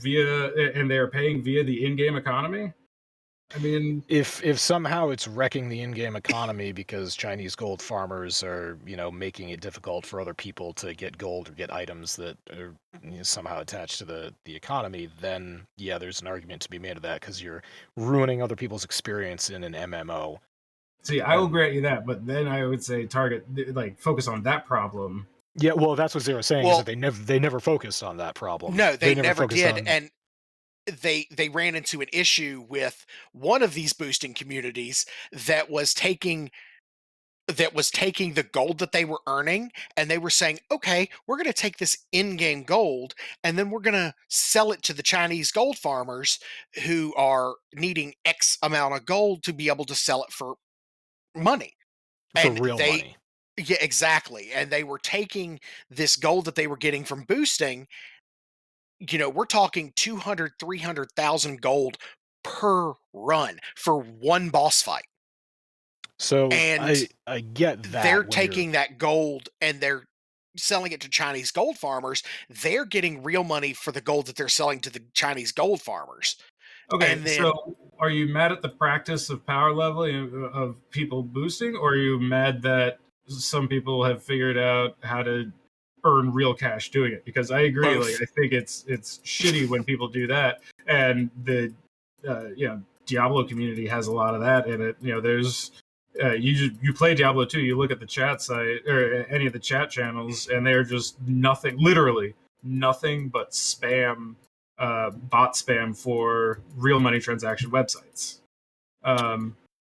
and they're paying via the in-game economy. I mean, If somehow it's wrecking the in-game economy because Chinese gold farmers are, making it difficult for other people to get gold or get items that are somehow attached to the economy, then yeah, there's an argument to be made of that because you're ruining other people's experience in an MMO. see, I will grant you that, but then I would say focus on that problem. Yeah, well, that's what they were saying, Well- is that they never focused on that problem. No, they never focused did. on- And they ran into an issue with one of these boosting communities that was taking the gold that they were earning, and they were saying, okay, we're going to take this in-game gold and then we're going to sell it to the Chinese gold farmers who are needing X amount of gold to be able to sell it for money. for and real they- money. Yeah, exactly. And they were taking this gold that they were getting from boosting. We're talking 200, 300,000 gold per run for one boss fight. So And I get that. They're when taking that gold and they're selling it to Chinese gold farmers. They're getting real money for the gold that they're selling to the Chinese gold farmers. Okay, And then- so are you mad at the practice of power leveling of people boosting, or are you mad that some people have figured out how to earn real cash doing it? Because I agree, Both. I think it's shitty when people do that, and the Diablo community has a lot of that in it. There's you play Diablo 2, you look at the chat site or any of the chat channels, and they're just literally nothing but spam. Bot spam for real money transaction websites.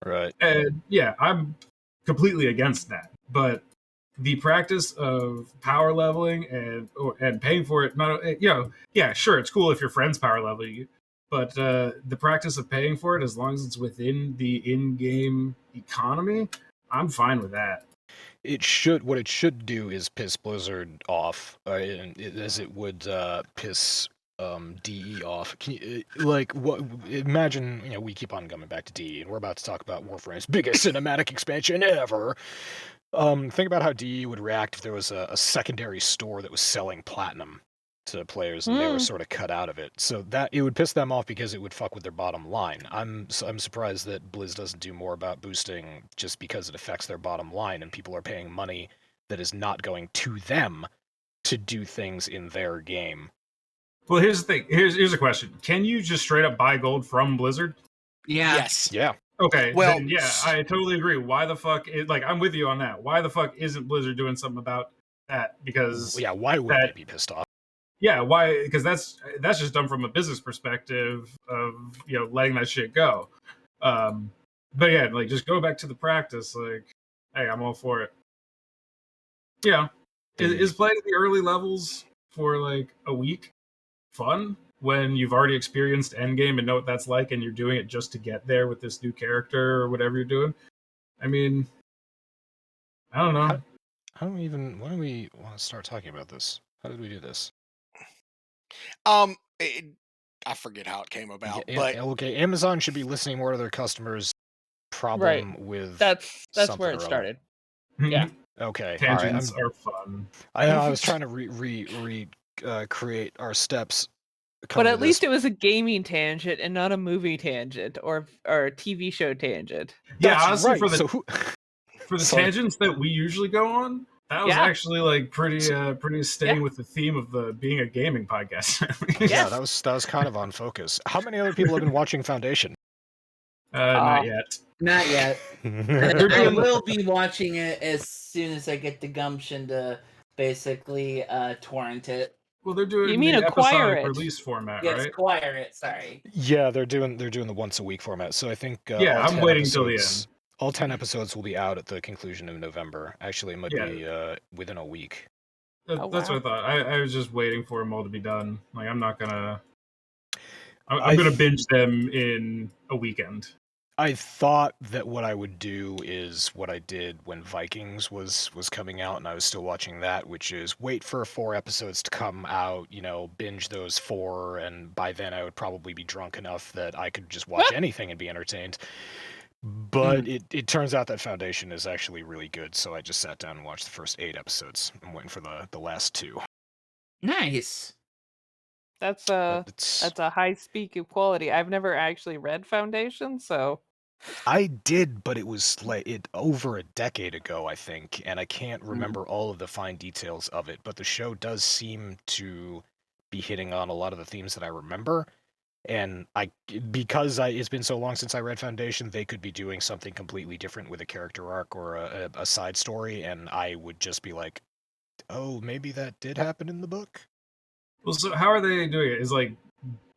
Right. And yeah, I'm completely against that. But the practice of power leveling and paying for it, sure, it's cool if your friends power level you, but the practice of paying for it, as long as it's within the in-game economy, I'm fine with that. What it should do is piss Blizzard off, as it would piss DE off. Can you, imagine, we keep on coming back to DE, and we're about to talk about Warframe's biggest cinematic expansion ever. Think about how DE would react if there was a secondary store that was selling platinum to players and they were sort of cut out of it. So that it would piss them off because it would fuck with their bottom line. I'm surprised that Blizz doesn't do more about boosting, just because it affects their bottom line and people are paying money that is not going to them to do things in their game. Well, here's the thing. Here's a question. Can you just straight up buy gold from Blizzard? Yeah. Yes. Yeah. Okay, Well, then yeah, I totally agree. Why the fuck I'm with you on that. Why the fuck isn't Blizzard doing something about that? Because Yeah, why would they be pissed off? yeah, why? Because that's just done from a business perspective of letting that shit go. But yeah, like just go back to the practice. Like, hey, I'm all for it. Yeah, is playing the early levels for like a week fun when you've already experienced Endgame and know what that's like, and you're doing it just to get there with this new character or whatever you're doing? I mean, I don't know. Why do we want to start talking about this? How did we do this? I forget how it came about, but okay, Amazon should be listening more to their customers' problem with That's something where or it other. started. Yeah. Okay, Tangents all right, are fun. I was trying to create our steps. But at least it was a gaming tangent and not a movie tangent or a TV show tangent. Yeah, That's honestly, right. for the tangents that we usually go on, that was actually like pretty staying with the theme of the being a gaming podcast. Yeah, that was kind of on focus. How many other people have been watching Foundation? Not yet. Not yet. I will be watching it as soon as I get the gumption to basically torrent it. Well, they're doing You mean the acquire episodic it? release format, Yes, right? acquire it. Sorry. Yeah, they're doing the once a week format. So I think yeah, I'm waiting till the end. All 10 episodes will be out at the conclusion of November. Actually, it might be within a week. That's what I thought. I was just waiting for them all to be done. Like I'm gonna binge them in a weekend. I thought that what I would do is what I did when Vikings was coming out and I was still watching that, which is wait for 4 episodes to come out, binge those 4, and by then I would probably be drunk enough that I could just watch anything and be entertained. But it turns out that Foundation is actually really good, so I just sat down and watched the first 8 episodes. I'm waiting for the last 2. Nice. That's a high speak of quality. I've never actually read Foundation, so I did, but it was like over a decade ago, I think, and I can't remember all of the fine details of it. But the show does seem to be hitting on a lot of the themes that I remember, and it's been so long since I read Foundation, they could be doing something completely different with a character arc or a side story, and I would just be like, oh, maybe that did happen in the book. Well, so how are they doing it? Is like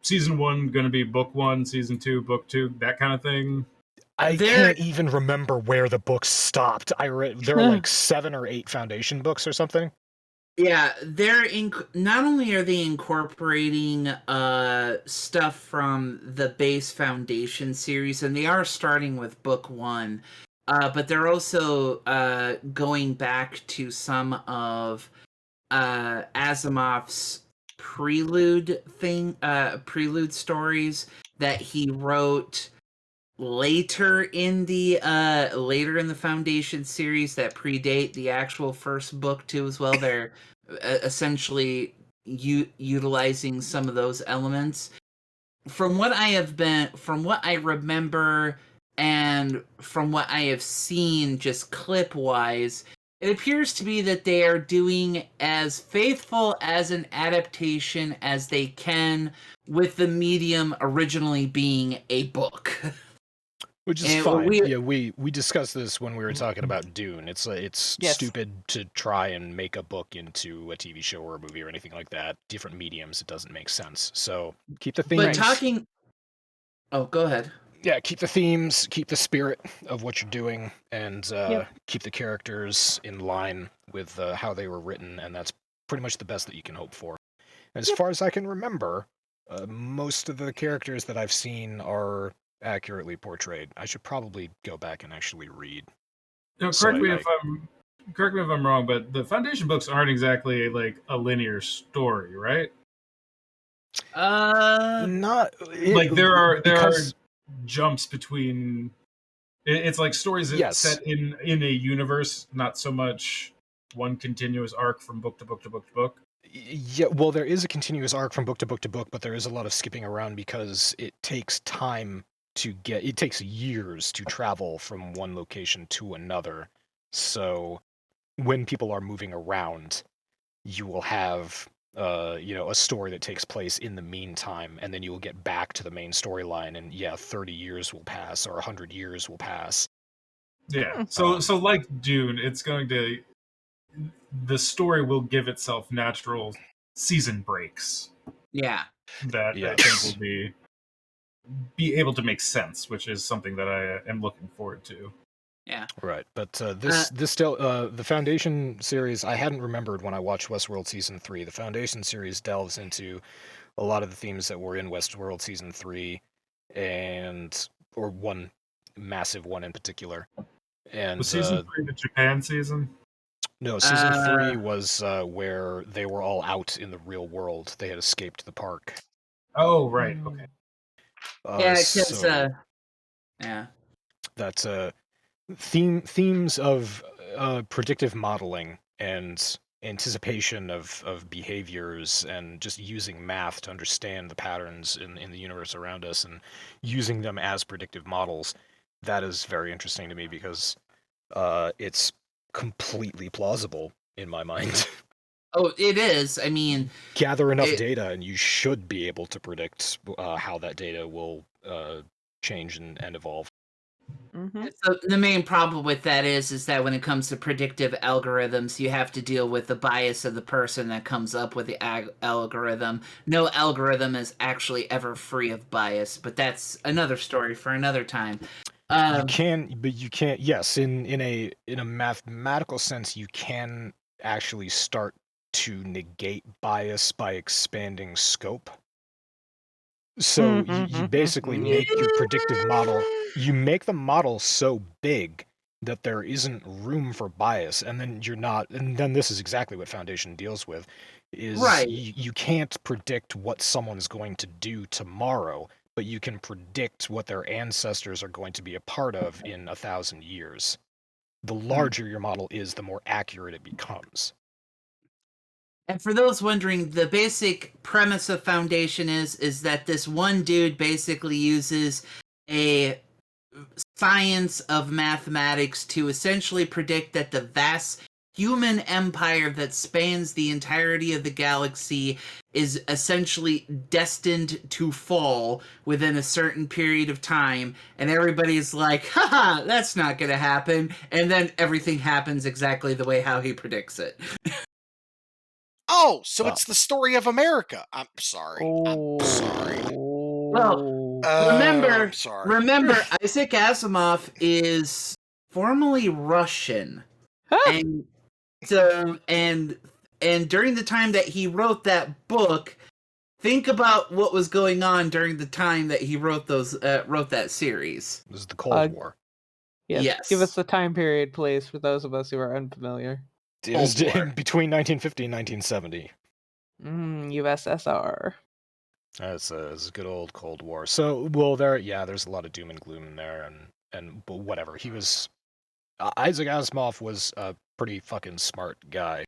season 1 going to be book 1, season 2, book 2, that kind of thing? I can't even remember where the books stopped. There are like 7 or 8 Foundation books or something. Yeah, not only are they incorporating stuff from the base Foundation series, and they are starting with book 1, but they're also going back to some of Asimov's prelude stories that he wrote later in the Foundation series that predate the actual first book too as well. They're essentially utilizing some of those elements. From what I remember and from what I have seen just clip wise, it appears to be that they are doing as faithful as an adaptation as they can, with the medium originally being a book. Which is fine. We discussed this when we were talking about Dune. It's stupid to try and make a book into a TV show or a movie or anything like that. Different mediums, it doesn't make sense. So keep the themes. Oh, go ahead. Yeah, keep the themes, keep the spirit of what you're doing, and keep the characters in line with how they were written, and that's pretty much the best that you can hope for. As far as I can remember, most of the characters that I've seen are accurately portrayed. I should probably go back and actually read. No, correct me if I'm wrong, but the Foundation books aren't exactly like a linear story, right? Not there are jumps between. It's like stories that set in a universe, not so much one continuous arc from book to book to book to book. Yeah, well, there is a continuous arc from book to book to book, but there is a lot of skipping around because it takes time it takes years to travel from one location to another. So when people are moving around, you will have a story that takes place in the meantime, and then you will get back to the main storyline, and 30 years will pass or 100 years will pass. Yeah. So like Dune, the story will give itself natural season breaks. Yeah. That I think will be able to make sense, which is something that I am looking forward to. Yeah. Right, but this still the Foundation series, I hadn't remembered when I watched Westworld season 3. The Foundation series delves into a lot of the themes that were in Westworld season 3, or one massive one in particular. And was season 3 the Japan season? No, season 3 was where they were all out in the real world. They had escaped the park. Oh, right. Okay. Yeah, because yeah, that's themes of predictive modeling and anticipation of behaviors, and just using math to understand the patterns in the universe around us and using them as predictive models. That is very interesting to me because it's completely plausible in my mind. Oh, it is. I mean, gather enough data and you should be able to predict how that data will change and evolve. Mm-hmm. So the main problem with that is that when it comes to predictive algorithms, you have to deal with the bias of the person that comes up with the algorithm. No algorithm is actually ever free of bias, but that's another story for another time. You can't. Yes, in a mathematical sense, you can actually start to negate bias by expanding scope. So you basically make your predictive model, you make the model so big that there isn't room for bias, and then this is exactly what Foundation deals with, is right. You can't predict what someone is going to do tomorrow, but you can predict what their ancestors are going to be a part of in 1,000 years. The larger your model is, the more accurate it becomes. And for those wondering, the basic premise of Foundation is that this one dude basically uses a science of mathematics to essentially predict that the vast human empire that spans the entirety of the galaxy is essentially destined to fall within a certain period of time, and everybody's like, haha, that's not gonna happen, and then everything happens exactly the way how he predicts it. Oh, so it's the story of America. I'm sorry. Oh. I'm sorry. Well, I'm sorry. remember, Isaac Asimov is formerly Russian, and so and during the time that he wrote that book, think about what was going on during the time that he wrote that series. It was the Cold War. Yes. Give us the time period, please, for those of us who are unfamiliar. It was between 1950 and 1970. USSR. It's a good old Cold War. So, well, there's a lot of doom and gloom in there, but whatever. Isaac Asimov was a pretty fucking smart guy.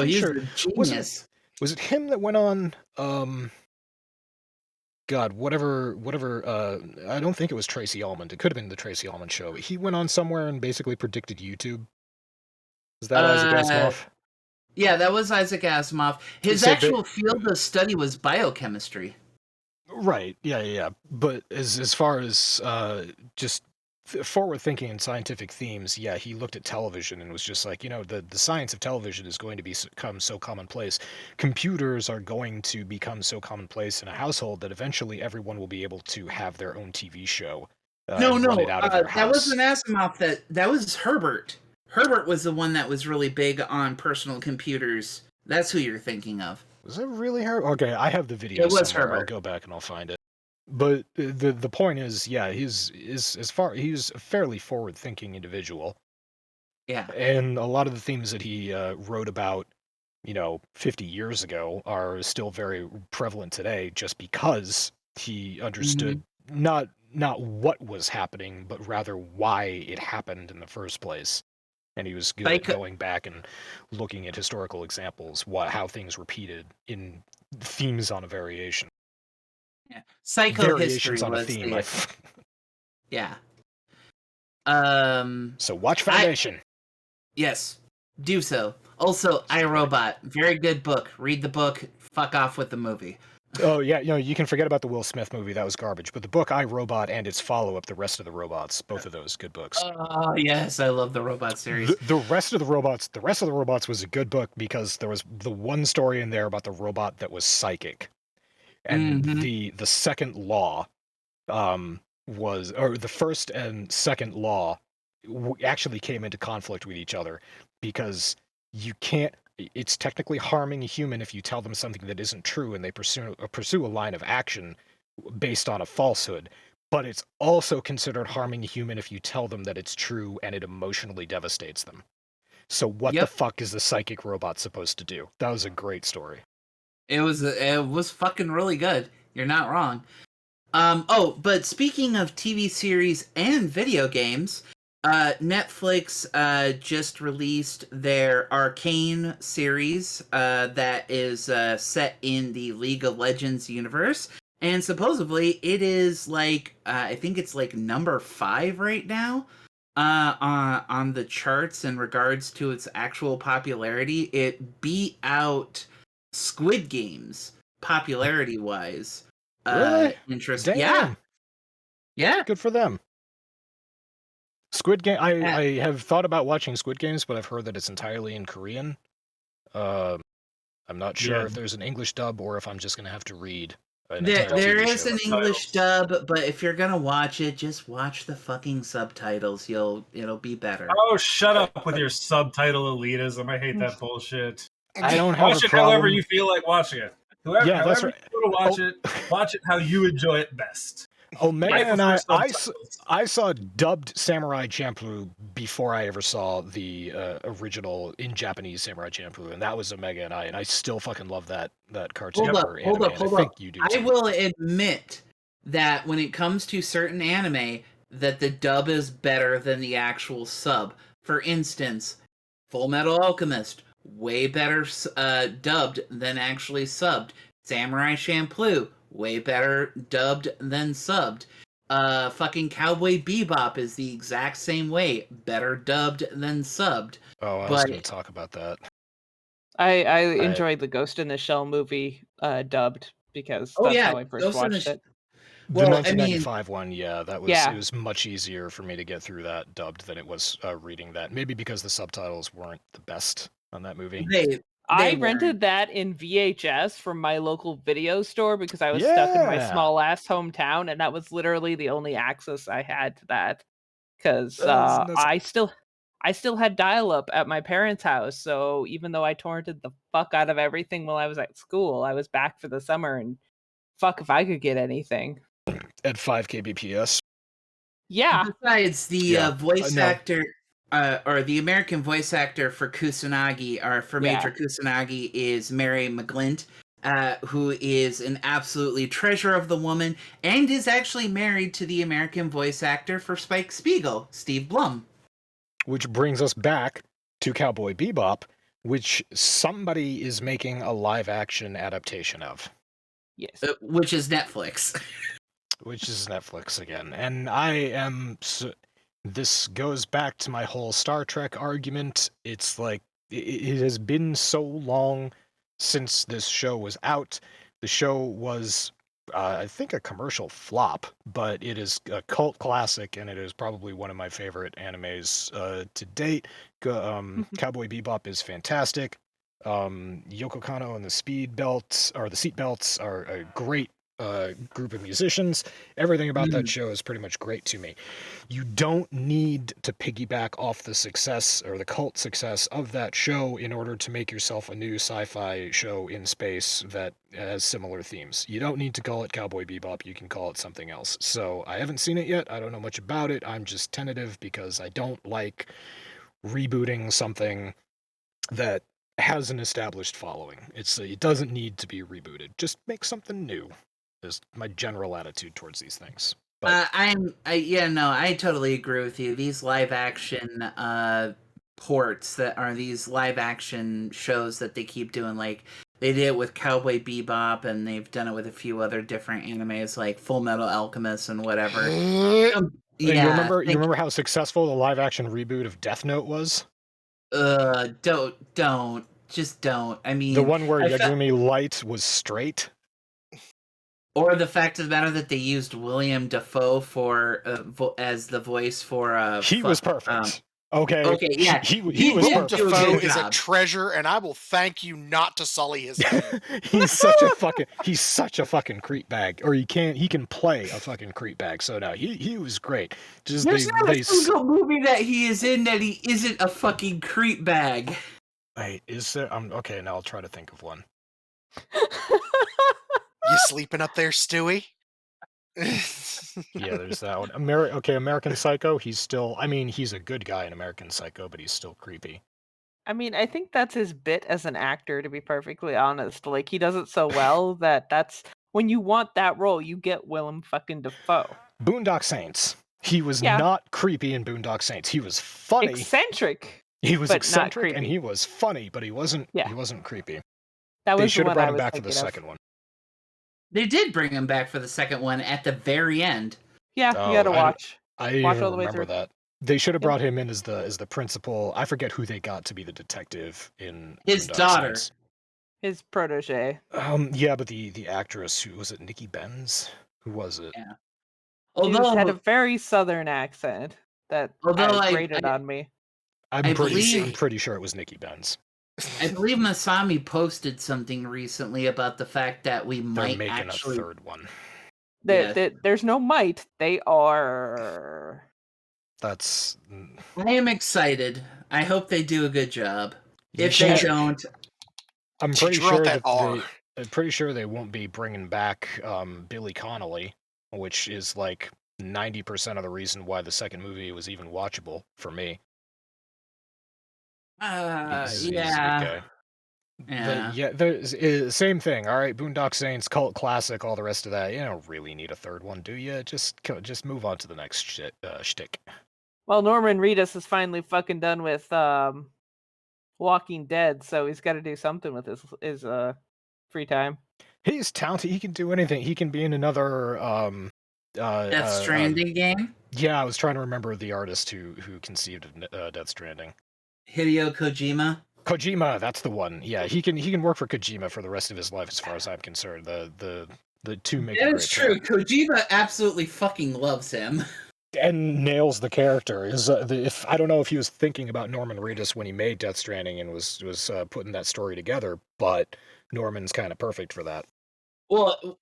He's a genius. Was it him that went on? God, whatever. I don't think it was Tracy Ullman. It could have been the Tracy Ullman show. He went on somewhere and basically predicted YouTube. Is that Isaac Asimov? Yeah, that was Isaac Asimov. His actual field of study was biochemistry. Right. Yeah. But as far as just forward-thinking and scientific themes, he looked at television and was just like, the science of television is going to become so commonplace. Computers are going to become so commonplace in a household that eventually everyone will be able to have their own TV show. No, that wasn't Asimov. That was Herbert. Herbert was the one that was really big on personal computers. That's who you're thinking of. Was it really Herbert? Okay, I have the video. It was somewhere. Herbert. I'll go back and I'll find it. But the point is, he's a fairly forward-thinking individual. Yeah. And a lot of the themes that he wrote about, 50 years ago are still very prevalent today, just because he understood not what was happening, but rather why it happened in the first place. And he was good at going back and looking at historical examples, how things repeated in themes on a variation. Yeah. Psychohistory on a was theme. Yeah. So watch Foundation. Yes, do so. Also, iRobot, very good book. Read the book. Fuck off with the movie. Oh yeah, you can forget about the Will Smith movie. That was garbage. But the book I, Robot and its follow-up, The Rest of the Robots, both of those good books. Oh yes, I love the robot series. The Rest of the Robots was a good book because there was the one story in there about the robot that was psychic, and the second law, was, or the first and second law, actually came into conflict with each other because you can't. It's technically harming a human if you tell them something that isn't true and they pursue a line of action based on a falsehood. But it's also considered harming a human if you tell them that it's true and it emotionally devastates them. So what the fuck is the psychic robot supposed to do? That was a great story. It was fucking really good. You're not wrong. But speaking of TV series and video games, Netflix just released their Arcane series that is set in the League of Legends universe. And supposedly it is like, I think it's like number 5 right now on the charts in regards to its actual popularity. It beat out Squid Games popularity-wise. Really? Interest. Damn. Yeah. Good for them. Squid Game. I have thought about watching Squid Games, but I've heard that it's entirely in Korean. I'm not sure if there's an English dub or if I'm just gonna have to read. There is an English dub, but if you're gonna watch it, just watch the fucking subtitles. It'll be better. Oh, shut up with your subtitle elitism. I hate that bullshit. I don't have Watch a it problem. however you feel like watching it. However that's right. you want to watch it how you enjoy it best. Omega and I saw dubbed Samurai Champloo before I ever saw the original in Japanese Samurai Champloo, and that was Omega and I still fucking love that cartoon. Hold up. I think you do too. I will admit that when it comes to certain anime, that the dub is better than the actual sub. For instance, Full Metal Alchemist, way better dubbed than actually subbed. Samurai Champloo, way better dubbed than subbed. Fucking Cowboy Bebop is the exact same way, better dubbed than subbed. Oh, I was going to talk about that. I enjoyed the Ghost in the Shell movie dubbed because that's how I first watched it. The 1995 one, that was it was much easier for me to get through that dubbed than it was reading that. Maybe because the subtitles weren't the best on that movie. I rented that in VHS from my local video store because I was stuck in my small ass hometown, and that was literally the only access I had to that. Because I still had dial-up at my parents' house, so even though I torrented the fuck out of everything while I was at school, I was back for the summer, and fuck if I could get anything. At 5 kbps. Yeah. Besides, the voice actor, or the American voice actor for Kusanagi, or for Major Kusanagi, is Mary McGlynn, who is an absolutely treasure of the woman, and is actually married to the American voice actor for Spike Spiegel, Steve Blum. Which brings us back to Cowboy Bebop, which somebody is making a live-action adaptation of. Yes. Which is Netflix. Which is Netflix again. And I am... This goes back to my whole Star Trek argument. It's like, it has been so long since this show was out. The show was, I think, a commercial flop, but it is a cult classic, and it is probably one of my favorite animes to date. Cowboy Bebop is fantastic. Yoko Kanno and the seat belts are a great group of musicians. Everything about that show is pretty much great to me. You don't need to piggyback off the success or the cult success of that show in order to make yourself a new sci-fi show in space that has similar themes. You don't need to call it Cowboy Bebop. You can call it something else. So I haven't seen it yet. I don't know much about it. I'm just tentative because I don't like rebooting something that has an established following. It doesn't need to be rebooted. Just make something new. Is my general attitude towards these things. But I totally agree with you. These live action ports that are these live action shows that they keep doing, like they did it with Cowboy Bebop, and they've done it with a few other different animes like Full Metal Alchemist and whatever. You remember how successful the live action reboot of Death Note was? Don't. Just don't. I mean, The one where I Yagami Light was straight? or the fact of the matter that they used William Dafoe for as the voice for He was perfect. Okay. Okay, yeah. He was did perfect. do a Dafoe good is a job. treasure, and I will thank you not to sully his name. he's such a fucking creep bag. Or he can play a fucking creep bag. So no, he was great. Just There's not a single movie that he is in that he isn't a fucking creep bag. Wait, is there? Okay, now I'll try to think of one. You sleeping up there, Stewie? Yeah, there's that one. American Psycho. He's still. I mean, he's a good guy in American Psycho, but he's still creepy. I mean, I think that's his bit as an actor, to be perfectly honest. Like, he does it so well that's when you want that role, you get Willem fucking Dafoe. Boondock Saints. He was Yeah. not creepy in Boondock Saints. He was funny. Eccentric. He was but not eccentric and creepy. he was funny, but he wasn't. Yeah. He wasn't creepy. That They was the should have one I brought him was back for the thinking of. second one. They did bring him back for the second one at the very end. Yeah, Oh, you gotta watch. I Watch even all the way remember through. that. They should have Yeah. brought him in as the principal. I forget who they got to be the detective in His Boondock daughter. Saints. His protege. Yeah, but the actress, who was it? Nikki Benz? Who was it? Yeah. She had a Although, very southern accent that grated on me. I'm believe- pretty sure it was Nikki Benz. I believe Masami posted something recently about the fact that we They're might making actually. a third one. There's no might. They are. That's. I am excited. I hope they do a good job. If She they should- don't, I'm She pretty drew out sure that R. I'm pretty sure they won't be bringing back Billy Connolly, which is like 90% of the reason why the second movie was even watchable for me. He's a good guy. yeah. Same thing. All right, Boondock Saints, cult classic, all the rest of that. You don't really need a third one, do you? Just move on to the next shtick. Well, Norman Reedus is finally fucking done with Walking Dead, so he's got to do something with his free time. He's talented. He can do anything. He can be in another Death Stranding game. Yeah, I was trying to remember the artist who conceived Death Stranding. Hideo Kojima. Kojima, that's the one. Yeah, he can work for Kojima for the rest of his life, as far as I'm concerned. The two make. That a is great true. pair. Kojima absolutely fucking loves him. And nails the character. If I don't know if he was thinking about Norman Reedus when he made Death Stranding and was putting that story together, but Norman's kind of perfect for that. Well,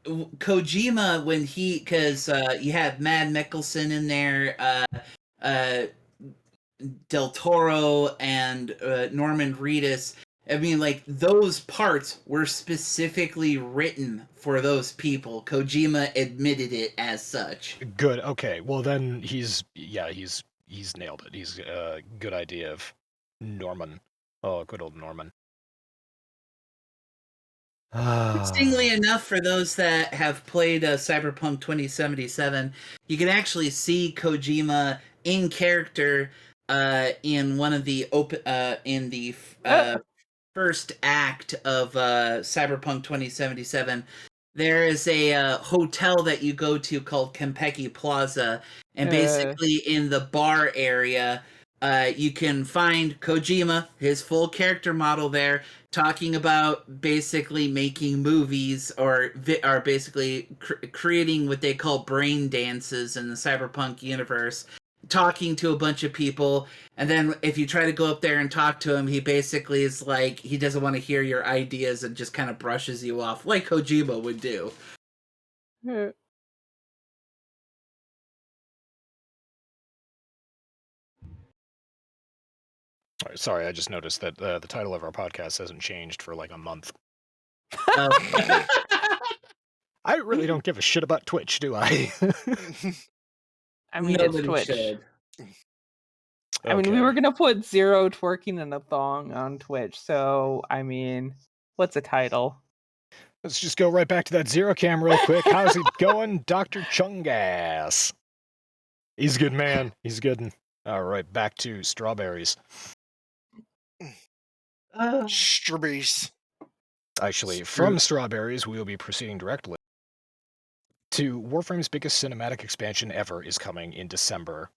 Kojima, when because you have Mad Mikkelsen in there, Del Toro and Norman Reedus. I mean, like, those parts were specifically written for those people. Kojima admitted it as such. Good. Okay. Well, then he's nailed it. He's a good idea of Norman. Oh, good old Norman. Interestingly enough, for those that have played Cyberpunk 2077, you can actually see Kojima in character in one of the first act of Cyberpunk 2077. There is a hotel that you go to called Kempeki Plaza, and basically in the bar area, you can find Kojima, his full character model there, talking about basically making movies or basically creating what they call brain dances in the Cyberpunk universe, talking to a bunch of people, and then if you try to go up there and talk to him, he basically is like, he doesn't want to hear your ideas and just kind of brushes you off, like Kojima would do. Sorry, I just noticed that the title of our podcast hasn't changed for like a month. I really don't give a shit about Twitch, do I? I mean, Nobody it's Twitch. should. I mean, we were gonna put Zero twerking in a thong on Twitch, so I mean, what's a title? Let's just go right back to that Zero Cam real quick. How's it going, Dr. Chungas? He's a good man. He's good. All right, back to strawberries. Strawberries. Actually, from strawberries, we will be proceeding directly to Warframe's biggest cinematic expansion ever is coming in December.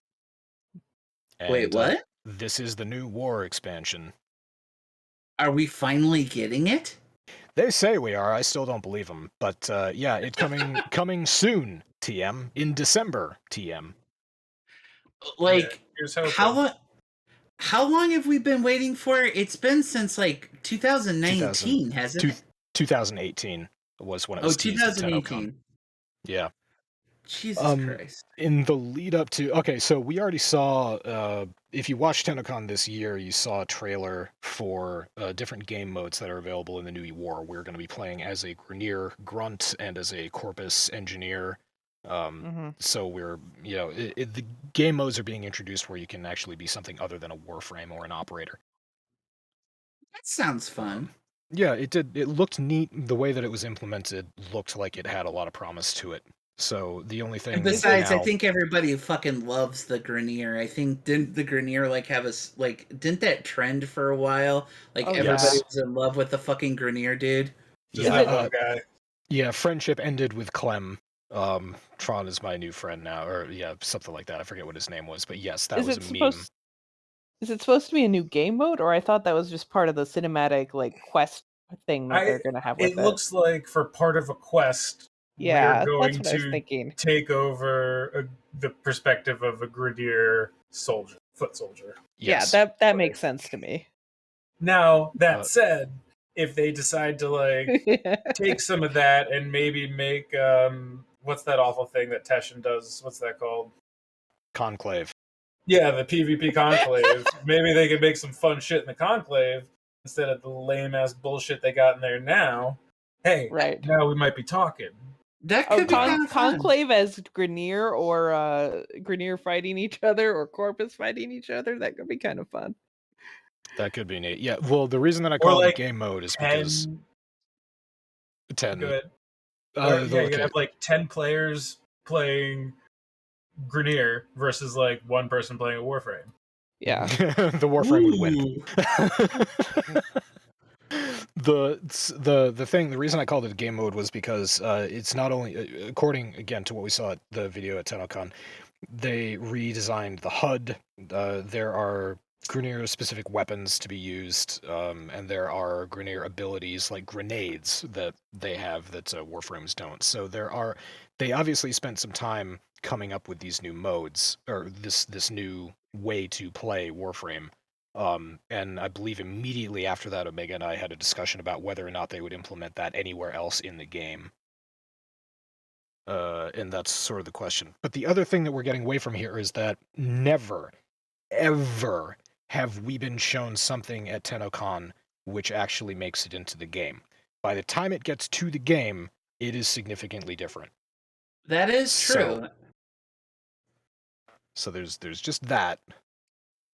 And, Wait, what? this is the new war expansion. Are we finally getting it? They say we are. I still don't believe them. But yeah, it's coming soon, TM. In December, TM. Like, here's hoping. how long have we been waiting for it? It's been since, like, 2019, hasn't it? 2018 was when it was teased at 2018. Yeah. Jesus Christ. In the lead up to... Okay, so we already saw... if you watched TennoCon this year, you saw a trailer for different game modes that are available in the new war. We're going to be playing as a Grineer Grunt and as a Corpus Engineer. So we're... the game modes are being introduced where you can actually be something other than a Warframe or an Operator. That sounds fun. Yeah, it did. It looked neat. The way that it was implemented looked like it had a lot of promise to it. So the only thing... And besides, I think everybody fucking loves the Grineer. I think, didn't the Grineer, like, have a... Like, didn't that trend for a while? Like, everybody was in love with the fucking Grineer dude. Guy. Yeah, friendship ended with Clem. Tron is my new friend now, or something like that. I forget what his name was, but yes, that was a meme. Is it supposed to be a new game mode, or I thought that was just part of the cinematic, like, quest thing that they're going to have with it? It looks like for part of a quest, yeah, we're going that's what I was thinking. Take over the perspective of a Grineer soldier, foot soldier. Yes. Yeah, that makes sense to me. Now, that said, if they decide to, like, take some of that and maybe make, what's that awful thing that Teshin does? What's that called? Conclave. Yeah, the PvP Conclave. Maybe they could make some fun shit in the Conclave instead of the lame-ass bullshit they got in there now. Hey, now we might be talking. That could be kind of Conclave as Grineer, or Grineer fighting each other, or Corpus fighting each other. That could be kind of fun. That could be neat. Yeah, well, the reason that I call it game mode is 10... because... 10. Go ahead. You could have, like, 10 players playing Grineer versus, like, one person playing a Warframe. Yeah. The Warframe would win. The reason I called it game mode was because it's not only, according, again, to what we saw at the video at TennoCon, they redesigned the HUD. There are Grineer-specific weapons to be used, and there are Grineer abilities like grenades that they have that Warframes don't. So they obviously spent some time coming up with these new modes, or this new way to play Warframe. And I believe immediately after that, Omega and I had a discussion about whether or not they would implement that anywhere else in the game. And that's sort of the question. But the other thing that we're getting away from here is that never, ever have we been shown something at TennoCon which actually makes it into the game. By the time it gets to the game, it is significantly different. That is true. So there's just that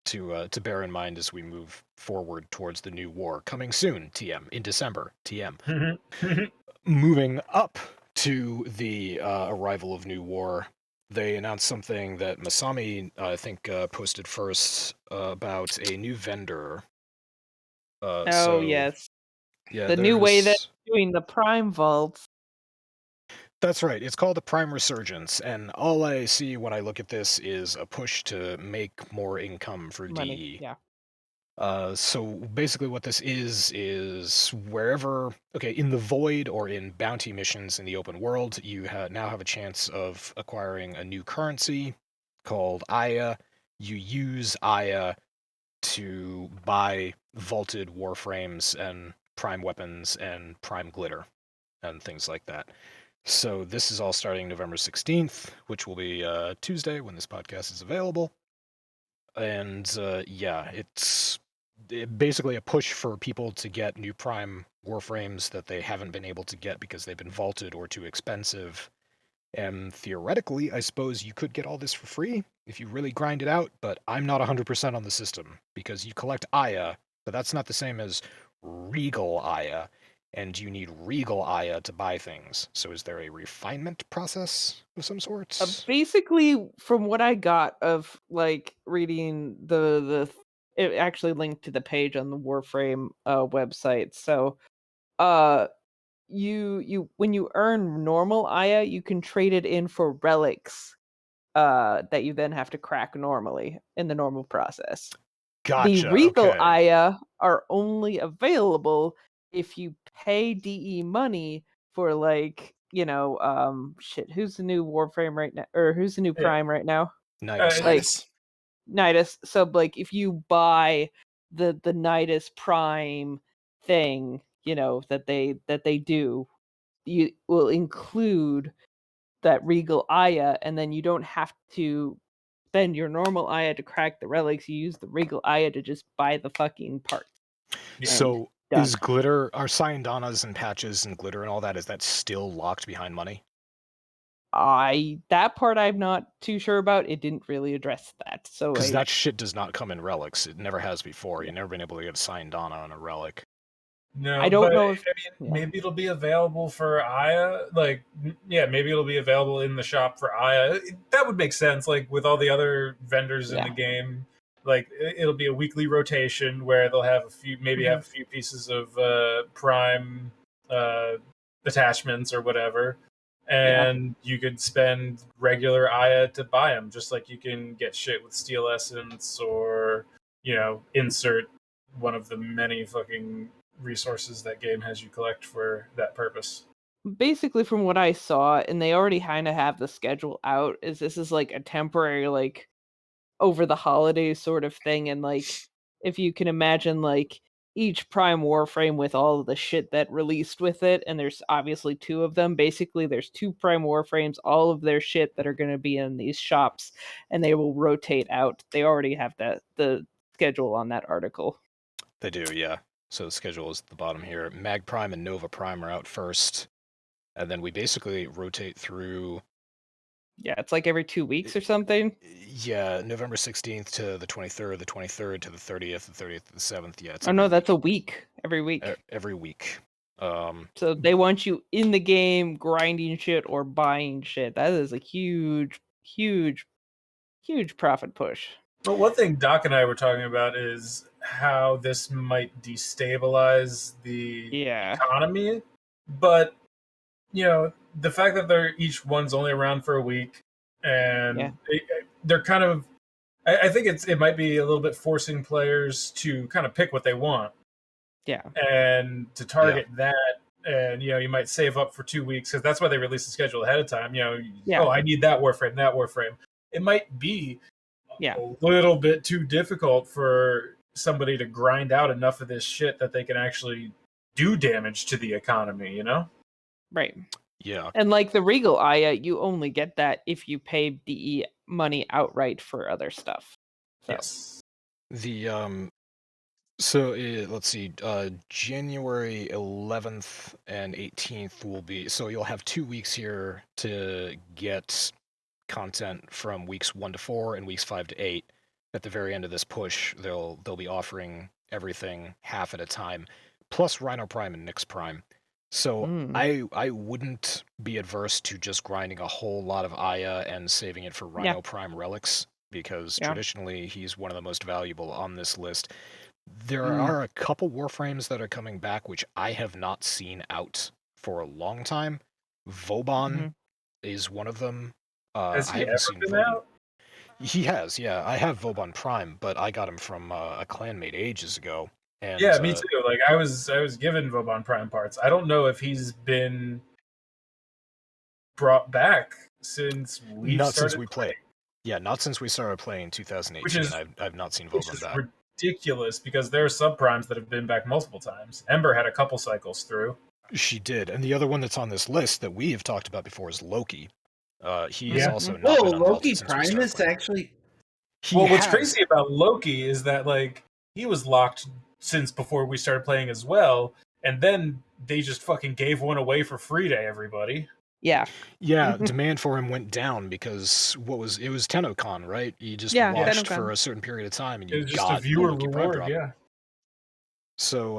to bear in mind as we move forward towards the new war coming soon. TM in December. TM. Moving up to the arrival of new war, they announced something that Masami, I think, posted first about a new vendor. Yes. Yeah, the new way that doing the Prime Vaults. That's right. It's called the Prime Resurgence, and all I see when I look at this is a push to make more income for Money. DE. Yeah. So basically what this is wherever, in the Void or in bounty missions in the open world, you now have a chance of acquiring a new currency called Aya. You use Aya to buy vaulted warframes and prime weapons and prime glitter and things like that. So this is all starting November 16th, which will be Tuesday when this podcast is available. And it's basically a push for people to get new prime warframes that they haven't been able to get because they've been vaulted or too expensive. And theoretically, I suppose you could get all this for free if you really grind it out, but I'm not 100% on the system because you collect Aya, but that's not the same as Regal Aya, and you need Regal Aya to buy things. So is there a refinement process of some sort? Basically, from what I got of, like, reading it actually linked to the page on the Warframe website. So, you when you earn normal Aya, you can trade it in for relics that you then have to crack normally in the normal process. Gotcha. The Regal Okay. Aya are only available if you pay DE money for like, shit, who's the new Warframe right now, or who's the new Yeah. Prime right now? Nidus. Like Nidus. Nidus. So like if you buy the Nidus Prime thing, that they do, you will include that Regal Aya, and then you don't have to spend your normal Aya to crack the relics. You use the Regal Aya to just buy the fucking parts. So done. is glitter, are Cyandanas and patches and glitter and all that, is that still locked behind money? That part I'm not too sure about. It didn't really address that. So Because that shit does not come in relics. It never has before. Yeah. You've never been able to get a Cyandana on a relic. No, I don't but know if I mean, maybe it'll be available for Aya. Like, yeah, maybe it'll be available in the shop for Aya. That would make sense. Like with all the other vendors in the game, like it'll be a weekly rotation where they'll have have a few pieces of Prime attachments or whatever, and you could spend regular Aya to buy them, just like you can get shit with Steel Essence or insert one of the many fucking resources that game has you collect for that purpose. Basically, from what I saw, and they already kind of have the schedule out, is this is like a temporary, like over the holidays sort of thing. And like, if you can imagine, like each Prime Warframe with all of the shit that released with it, and there's obviously 2 of them. Basically, there's 2 Prime Warframes, all of their shit that are going to be in these shops, and they will rotate out. They already have the schedule on that article. They do, yeah. So the schedule is at the bottom here. Mag Prime and Nova Prime are out first, and then we basically rotate through. Yeah, it's like every 2 weeks or something. Yeah, November 16th to the 23rd, the 23rd to the 30th, the 30th to the 7th. Yeah, it's no, that's a week. Every week. Every week. So they want you in the game grinding shit or buying shit. That is a huge, huge, huge profit push. But one thing Doc and I were talking about is how this might destabilize the economy. But the fact that each one's only around for a week, and they're kind of, I think it might be a little bit forcing players to kind of pick what they want. Yeah. And to target that, and you might save up for 2 weeks because that's why they release the schedule ahead of time. Oh, I need that Warframe. It might be a little bit too difficult for somebody to grind out enough of this shit that they can actually do damage to the economy, Right. Yeah. And like the Regal Aya, you only get that if you pay DE money outright for other stuff. So. Yes. Let's see, January 11th and 18th will be, so you'll have 2 weeks here to get content from weeks 1 to 4 and weeks 5 to 8. At the very end of this push, they'll be offering everything half at a time, plus Rhino Prime and Nyx Prime. So I wouldn't be adverse to just grinding a whole lot of Aya and saving it for Rhino Prime relics, because traditionally he's one of the most valuable on this list. There are a couple Warframes that are coming back, which I have not seen out for a long time. Vauban is one of them. Has he I haven't seen been Vauban. out? He has, yeah. I have Vauban Prime, but I got him from a clanmate ages ago. And, yeah, me too. Like I was given Vauban Prime parts. I don't know if he's been brought back since we played. Yeah, not since we started playing in 2018. I've not seen Vauban back. Ridiculous, because there are subprimes that have been back multiple times. Ember had a couple cycles through. She did, and the other one that's on this list that we have talked about before is Loki. He is also not been Loki Prime is actually. What's crazy about Loki is that like he was locked since before we started playing as well, and then they just fucking gave one away for free to everybody. Yeah. Yeah, demand for him went down because it was TennoCon, right? You just watched for a certain period of time and you got a viewer Loki reward, Prime drop. So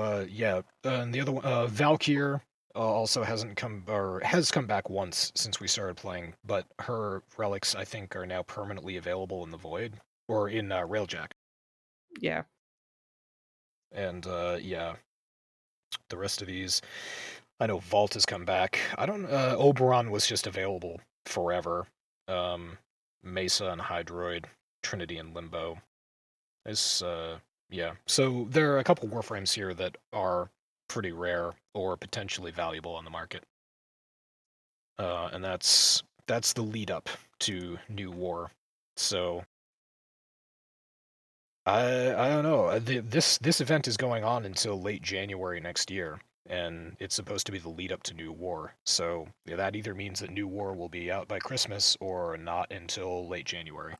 and the other one, Valkyr also has come back once since we started playing, but her relics I think are now permanently available in the Void or in Railjack. Yeah. And the rest of these, I know Vault has come back. I don't. Oberon was just available forever. Mesa and Hydroid, Trinity and Limbo. There's Yeah. So there are a couple Warframes here that are pretty rare or potentially valuable on the market. And that's the lead up to New War. So I don't know. This event is going on until late January next year, and it's supposed to be the lead up to New War. So yeah, that either means that New War will be out by Christmas or not until late January.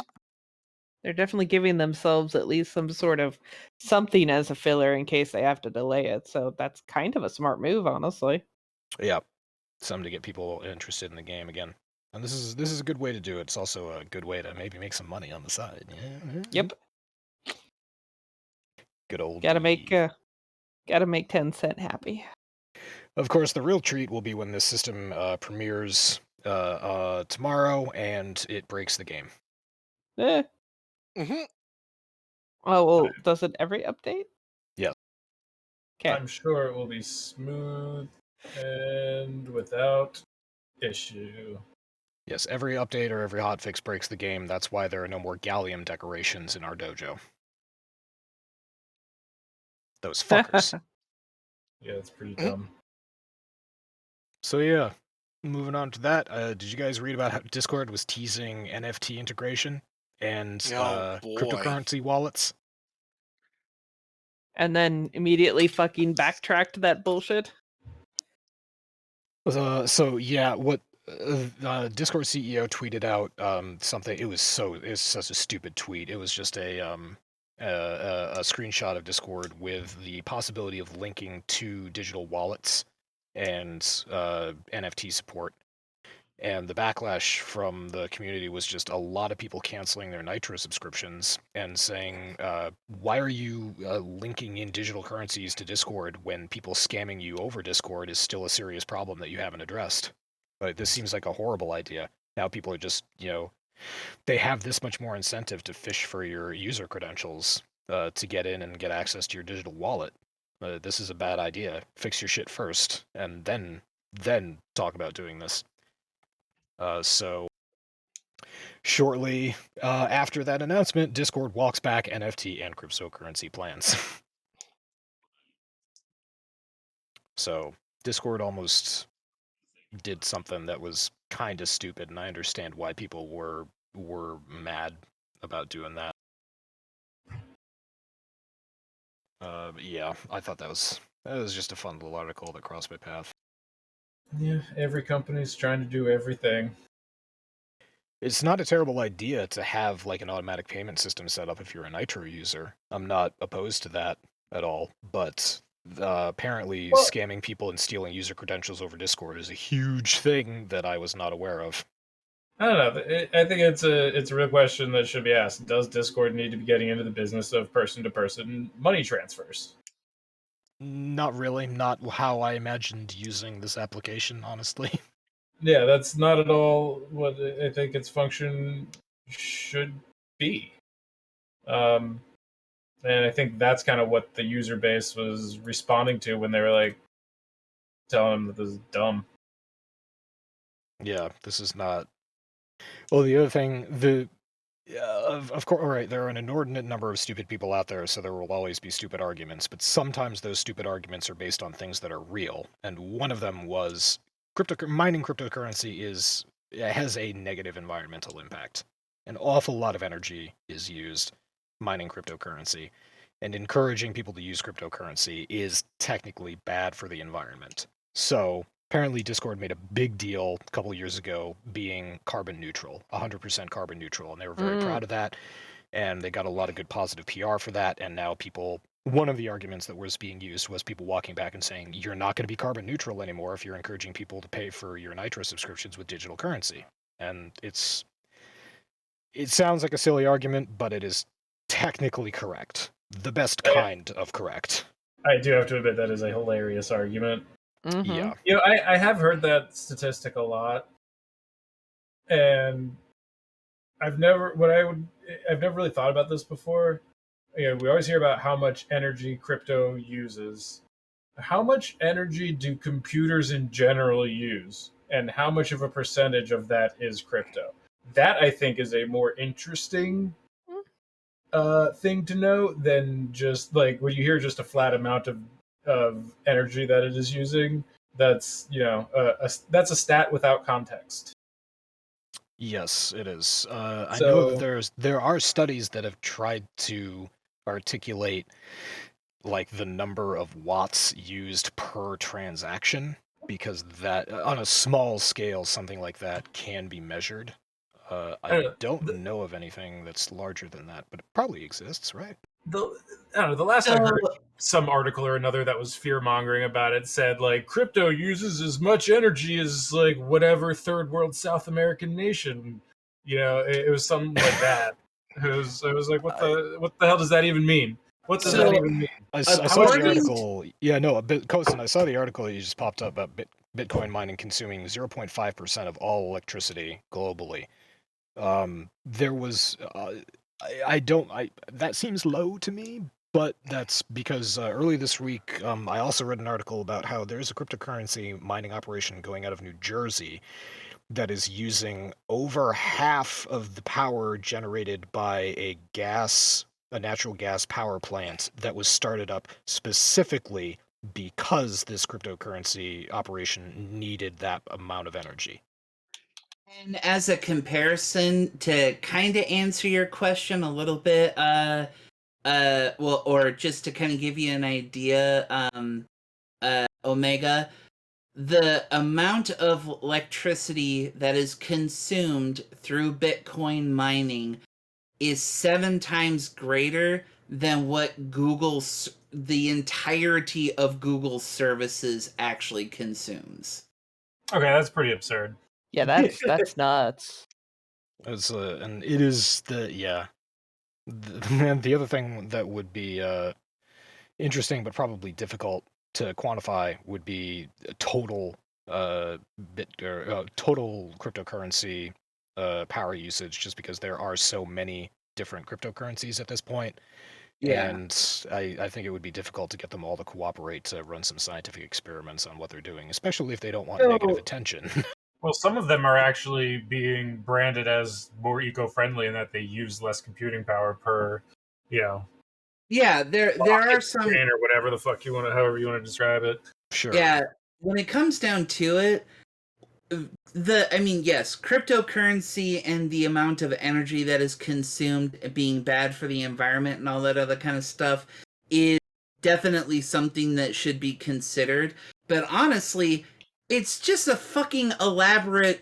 They're definitely giving themselves at least some sort of something as a filler in case they have to delay it. So that's kind of a smart move, honestly. Yeah, something to get people interested in the game again. And this is a good way to do it. It's also a good way to maybe make some money on the side. Yeah. Yep. Good old. Gotta make 10 cent happy. Of course, the real treat will be when this system premieres tomorrow and it breaks the game. Eh. Mm-hmm. Oh, well, does it every update? Yeah. Okay. I'm sure it will be smooth and without issue. Yes, every update or every hotfix breaks the game. That's why there are no more gallium decorations in our dojo. Those fuckers. Yeah, it's pretty dumb. So yeah, moving on to that. Did you guys read about how Discord was teasing NFT integration and cryptocurrency wallets? And then immediately fucking backtracked that bullshit? So yeah, what Discord CEO tweeted out something. It's such a stupid tweet. It was just a screenshot of Discord with the possibility of linking to digital wallets and NFT support. And the backlash from the community was just a lot of people canceling their Nitro subscriptions and saying, why are you linking in digital currencies to Discord when people scamming you over Discord is still a serious problem that you haven't addressed? But this seems like a horrible idea. Now people are just, they have this much more incentive to fish for your user credentials to get in and get access to your digital wallet. This is a bad idea. Fix your shit first, and then talk about doing this. So shortly after that announcement, Discord walks back NFT and cryptocurrency plans. So Discord almost did something that was kind of stupid, and I understand why people were mad about doing that. Yeah, I thought that was just a fun little article that crossed my path. Yeah, every company's trying to do everything. It's not a terrible idea to have like an automatic payment system set up if you're a Nitro user. I'm not opposed to that at all, but apparently scamming people and stealing user credentials over Discord is a huge thing that I was not aware of. I don't know. I think it's a real question that should be asked. Does Discord need to be getting into the business of person-to-person money transfers? Not really. Not how I imagined using this application, honestly. Yeah, that's not at all what I think its function should be. And I think that's kind of what the user base was responding to when they were like telling them that this is dumb. Yeah, this is not. Well, the other thing, of course, all right, there are an inordinate number of stupid people out there, so there will always be stupid arguments, but sometimes those stupid arguments are based on things that are real, and one of them was mining cryptocurrency has a negative environmental impact. An awful lot of energy is used mining cryptocurrency, and encouraging people to use cryptocurrency is technically bad for the environment. So apparently Discord made a big deal a couple of years ago being carbon neutral, 100% carbon neutral, and they were very proud of that, and they got a lot of good positive PR for that, and now one of the arguments that was being used was people walking back and saying, you're not going to be carbon neutral anymore if you're encouraging people to pay for your Nitro subscriptions with digital currency. And it sounds like a silly argument, but it is technically correct. The best kind of correct. I do have to admit that is a hilarious argument. Mm-hmm. Yeah. You know, I have heard that statistic a lot, and I've never really thought about this before. You know, we always hear about how much energy crypto uses. How much energy do computers in general use, and how much of a percentage of that is crypto? That I think is a more interesting thing to note than just like when you hear just a flat amount of energy that it is using. That's that's a stat without context. Yes, it is. I know that there are studies that have tried to articulate like the number of watts used per transaction, because that on a small scale something like that can be measured. I don't know of anything that's larger than that, but it probably exists, right? I don't know, the last I heard some article or another that was fear-mongering about it said like crypto uses as much energy as like whatever third world South American nation. It was something like that. It was like what the hell does that even mean? What does that even mean? I saw the article. Yeah, no, Kosen, I saw the article that you just popped up about Bitcoin mining consuming 0.5% of all electricity globally. There was that seems low to me, but that's because early this week I also read an article about how there's a cryptocurrency mining operation going out of New Jersey that is using over half of the power generated by a natural gas power plant that was started up specifically because this cryptocurrency operation needed that amount of energy. And as a comparison, to kind of answer your question a little bit, or just to kind of give you an idea, Omega, the amount of electricity that is consumed through Bitcoin mining is 7 times greater than what the entirety of Google's services actually consumes. Okay, that's pretty absurd. Yeah, that's nuts. And it is the other thing that would be interesting but probably difficult to quantify would be total total cryptocurrency power usage, just because there are so many different cryptocurrencies at this point. Yeah. And I think it would be difficult to get them all to cooperate to run some scientific experiments on what they're doing, especially if they don't want negative attention. Well, some of them are actually being branded as more eco-friendly in that they use less computing power per, Yeah, there are some, or whatever the fuck however you want to describe it. Sure. Yeah, when it comes down to it, yes, cryptocurrency and the amount of energy that is consumed being bad for the environment and all that other kind of stuff is definitely something that should be considered. But honestly, it's just a fucking elaborate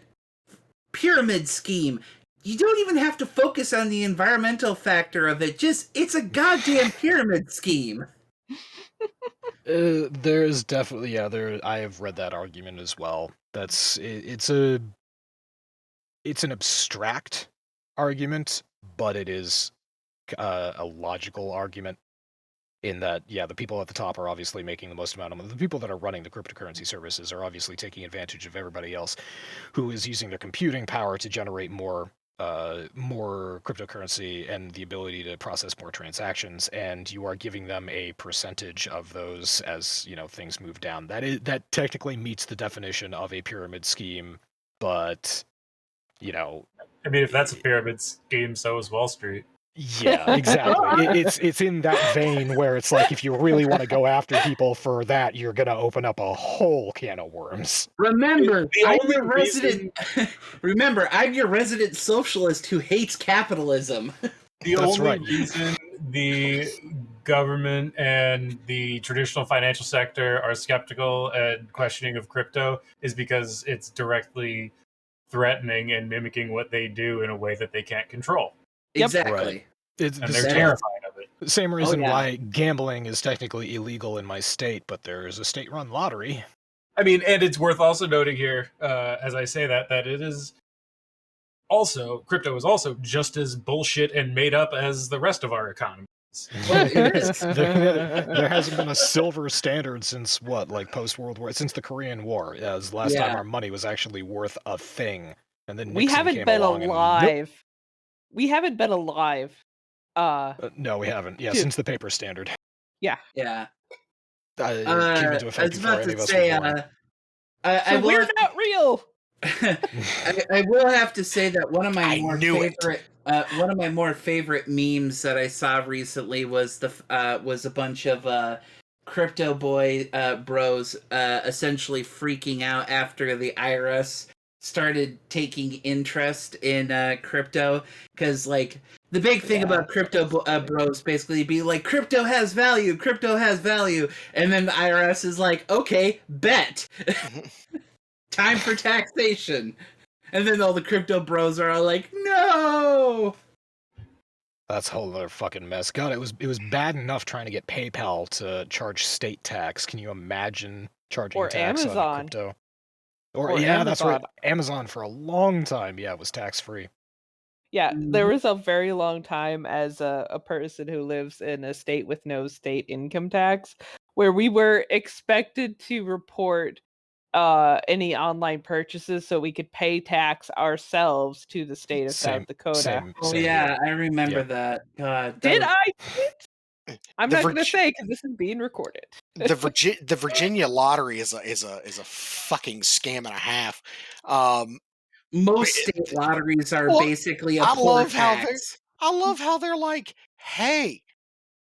pyramid scheme. You don't even have to focus on the environmental factor of it. It's a goddamn pyramid scheme. There's definitely, I have read that argument as well. It's an abstract argument, but it is a logical argument in that, the people at the top are obviously making the most amount of money. The people that are running the cryptocurrency services are obviously taking advantage of everybody else who is using their computing power to generate more cryptocurrency and the ability to process more transactions, and you are giving them a percentage of those as things move down. That technically meets the definition of a pyramid scheme, but if that's a pyramid scheme, so is Wall Street. Yeah, exactly. It's in that vein where it's like, if you really want to go after people for that, you're gonna open up a whole can of worms. Remember, I'm your resident socialist who hates capitalism. The only reason the government and the traditional financial sector are skeptical and questioning of crypto is because it's directly threatening and mimicking what they do in a way that they can't control. Exactly. Right. And they're terrified of it. Same reason why gambling is technically illegal in my state, but there is a state-run lottery. And it's worth also noting here, as I say that it is also, crypto is also just as bullshit and made up as the rest of our economy. There hasn't been a silver standard since post-World War, since the Korean War, as last time our money was actually worth a thing. And then Nixon we haven't came been along alive. We haven't been alive. No, we haven't. Yeah, since the paper standard. Yeah. Yeah. Came into effect before any of us were born. We're not real. I will have to say that one of my more favorite One of my more favorite memes that I saw recently was a bunch of crypto bros essentially freaking out after the IRS started taking interest in crypto, because like the big thing about crypto bros basically be like, crypto has value, and then the IRS is like, okay, bet. Time for taxation. And then all the crypto bros are all like, no! That's a whole other fucking mess. God, it was bad enough trying to get PayPal to charge state tax. Can you imagine charging Or tax on Amazon. crypto? Or yeah, that's right. Amazon. Amazon for a long time, yeah, was tax free. Yeah, there was a very long time as a person who lives in a state with no state income tax, where we were expected to report any online purchases so we could pay tax ourselves to the state of South Dakota. Oh Same yeah, here. I remember that. God, Did was... I do it? I'm The not going to Virgi- say because this is being recorded. The Virginia lottery is a fucking scam and a half. Most state lotteries are Well, basically a I poor love how tax. I love how they're like, hey,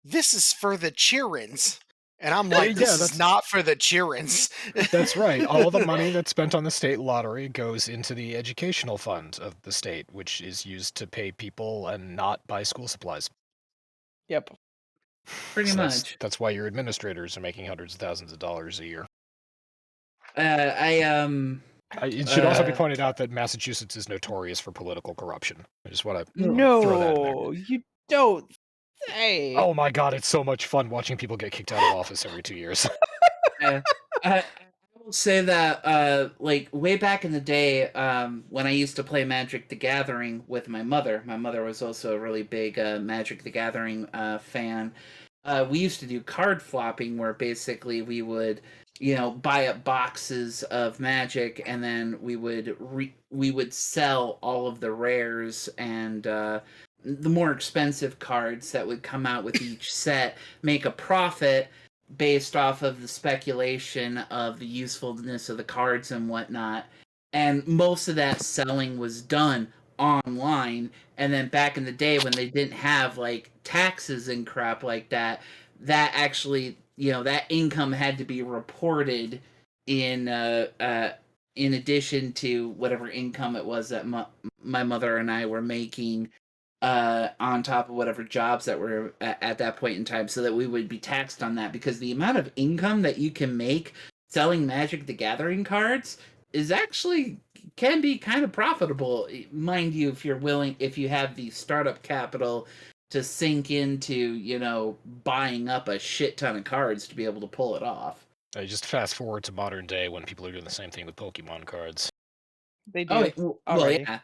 this is for the cheerins. And I'm like, this is not for the cheerins. That's right. All the money that's spent on the state lottery goes into the educational fund of the state, which is used to pay people and not buy school supplies. Yep. Pretty much. That's why your administrators are making hundreds of thousands of dollars a year. It should also be pointed out that Massachusetts is notorious for political corruption. I just want to throw that in there. No, you don't say. Oh my god, it's so much fun watching people get kicked out of office every 2 years. I will say that, like, way back in the day, when I used to play Magic the Gathering with my mother was also a really big Magic the Gathering fan. We used to do card flopping, where basically we would, buy up boxes of Magic, and then we would sell all of the rares and the more expensive cards that would come out with each set, make a profit based off of the speculation of the usefulness of the cards and whatnot. And most of that selling was done online. And then back in the day when they didn't have like taxes and crap like that, that actually, that income had to be reported in addition to whatever income it was that my mother and I were making on top of whatever jobs that were at that point in time, so that we would be taxed on that, because the amount of income that you can make selling Magic the Gathering cards is actually can be kind of profitable, mind you, if you have the startup capital to sink into, buying up a shit ton of cards to be able to pull it off. I just fast forward to modern day when people are doing the same thing with Pokemon cards. They do. Well, yeah.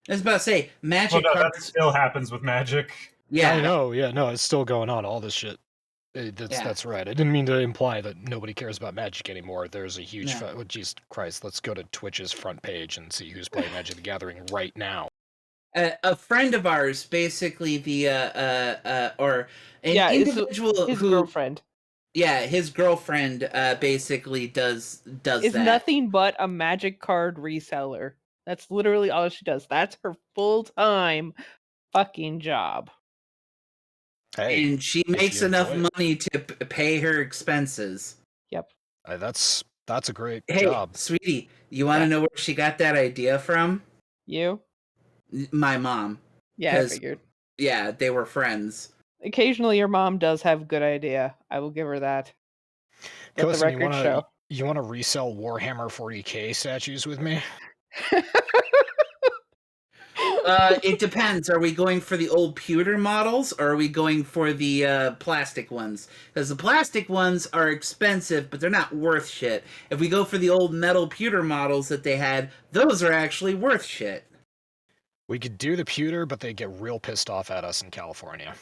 I was about to say, Magic cards... that still happens with Magic. Yeah. I know, it's still going on, all this shit. That's right. I didn't mean to imply that nobody cares about Magic anymore. There's a huge... Jesus Christ, let's go to Twitch's front page and see who's playing Magic the Gathering right now. A friend of ours, basically individual his girlfriend. Yeah, his girlfriend basically does is that. Nothing but a Magic card reseller. That's literally all she does. That's her full-time fucking job. Hey, and she makes enough money to pay her expenses. Yep. That's a great Hey, job. sweetie, you want to know where she got that idea from? You? My mom. Yeah, I figured. Yeah, they were friends. Occasionally your mom does have a good idea. I will give her that. Let Kosen, the record show. You want to resell Warhammer 40k statues with me? It depends. Are we going for the old pewter models, or are we going for the plastic ones? Because the plastic ones are expensive, but they're not worth shit. If we go for the old metal pewter models that they had, those are actually worth shit. We could do the pewter, but they get real pissed off at us in California.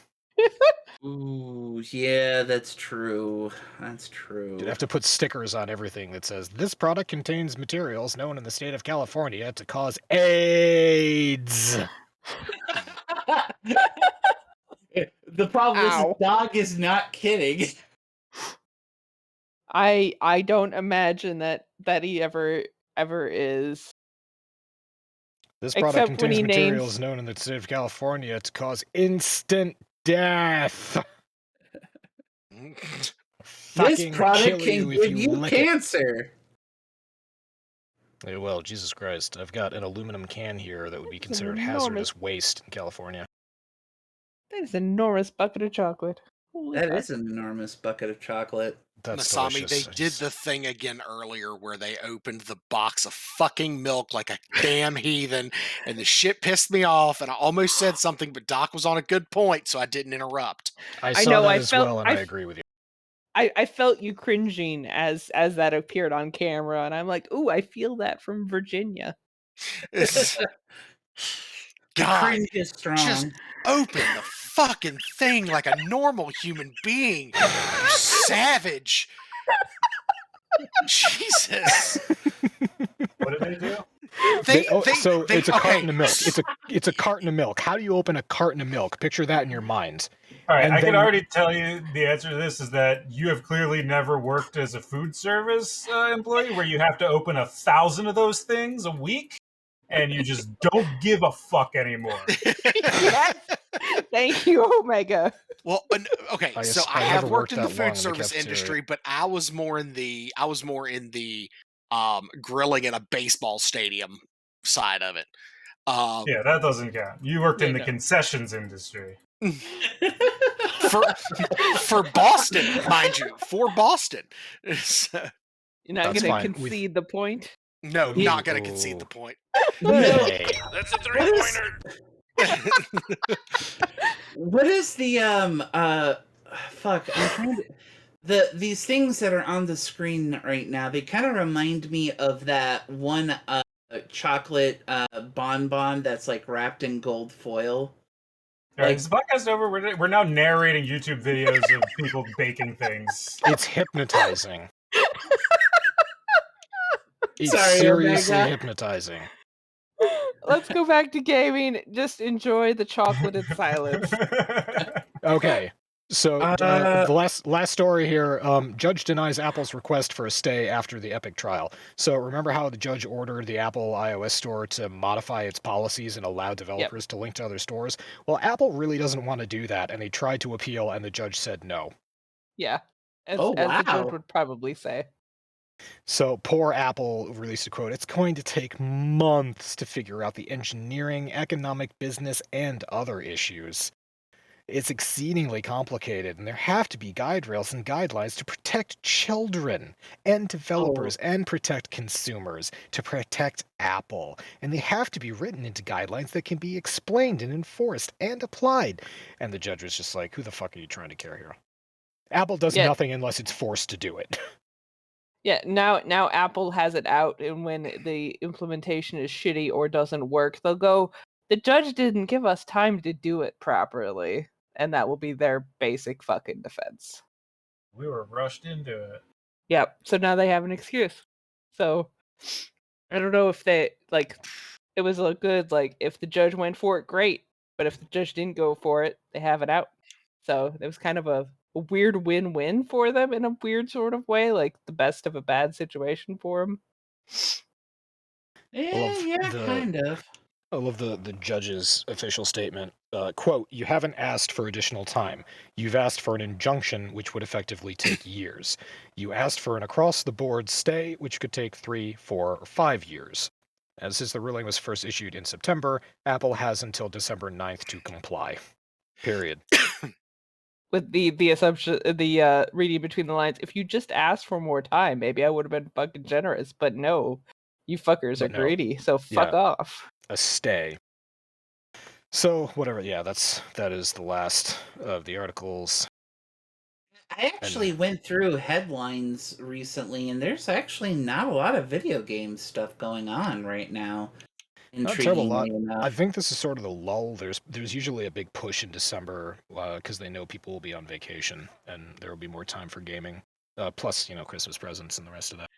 Ooh, yeah, that's true. That's true. You'd have to put stickers on everything that says, this product contains materials known in the state of California to cause AIDS. The problem is the dog is not kidding. I don't imagine that he ever is. This product Except when contains he materials names. known in the state of California to cause instant death. This Fucking product kill can you if give you you lick it. cancer. Well, Jesus Christ. I've got an aluminum can here that would be That is considered an enormous- hazardous waste in California. That is an enormous bucket of chocolate. Holy That fuck. is an enormous bucket of chocolate. That's Masami, delicious. they did the thing again earlier where they opened the box of fucking milk like a damn heathen, and the shit pissed me off, and I almost said something, but Doc was on a good point, so I didn't interrupt. I I saw know, that I as felt- well, and I agree with you. I felt you cringing as that appeared on camera, and I'm like, ooh, I feel that from Virginia. It's- The God, cringe is strong. just open the fucking thing like a normal human being, you savage. Jesus. What did they do? So it's a carton okay. of milk. It's a carton of milk. How do you open a carton of milk? Picture that in your mind. All right, And I can then- already tell you the answer to this is that you have clearly never worked as a food service employee where you have to open 1,000 of those things a week and you just don't give a fuck anymore. Yes. Thank you, Omega. Well, okay, I so guess I I have never worked worked in the that long food in the service cafeteria. industry, but I was more in the grilling in a baseball stadium side of it. Yeah, that doesn't count. You worked in the no. concessions industry. for Boston, mind you, for Boston. So, You're not That's going to fine. concede the point? no, Ooh. not going to concede the point. Hey. That's a three-pointer. What is the fuck? I'm trying to. These things that are on the screen right now, they kind of remind me of that one chocolate bonbon that's like wrapped in gold foil. All right, is the podcast over? We're now narrating YouTube videos of people baking things. It's hypnotizing. It's Sorry, seriously Omega. hypnotizing. Let's go back to gaming. Just enjoy the chocolate in silence. Okay. So the last story here, judge denies Apple's request for a stay after the Epic trial. So remember how the judge ordered the Apple iOS store to modify its policies and allow developers to link to other stores? Well, Apple really doesn't want to do that, and they tried to appeal, and the judge said no. Yeah. As Oh, the wow. judge would probably say. So poor Apple released a quote, "It's going to take months to figure out the engineering, economic, business, and other issues. It's exceedingly complicated, and there have to be guide rails and guidelines to protect children and developers and protect consumers, to protect Apple. And they have to be written into guidelines that can be explained and enforced and applied." And the judge was just like, who the fuck are you trying to care here? Apple does nothing unless it's forced to do it. Yeah, now Apple has it out, and when the implementation is shitty or doesn't work, they'll go, the judge didn't give us time to do it properly. And that will be their basic fucking defense. We were rushed into it. Yep. So now they have an excuse. So I don't know if they it was a good if the judge went for it, great. But if the judge didn't go for it, they have it out. So it was kind of a weird win-win for them in a weird sort of way, like the best of a bad situation for them. Kind of. I love the judge's official statement. Quote, "You haven't asked for additional time. You've asked for an injunction, which would effectively take years. You asked for an across-the-board stay, which could take 3, 4, or 5 years. And since the ruling was first issued in September, Apple has until December 9th to comply. Period." With the assumption, the reading between the lines, if you just asked for more time, maybe I would have been fucking generous. But no, you fuckers are greedy, so fuck off. A stay. So whatever, yeah, that is the last of the articles. I actually went through headlines recently, and there's actually not a lot of video game stuff going on right now. Not a terrible lot. I think this is sort of the lull. There's usually a big push in December because they know people will be on vacation and there will be more time for gaming. Plus, Christmas presents and the rest of that.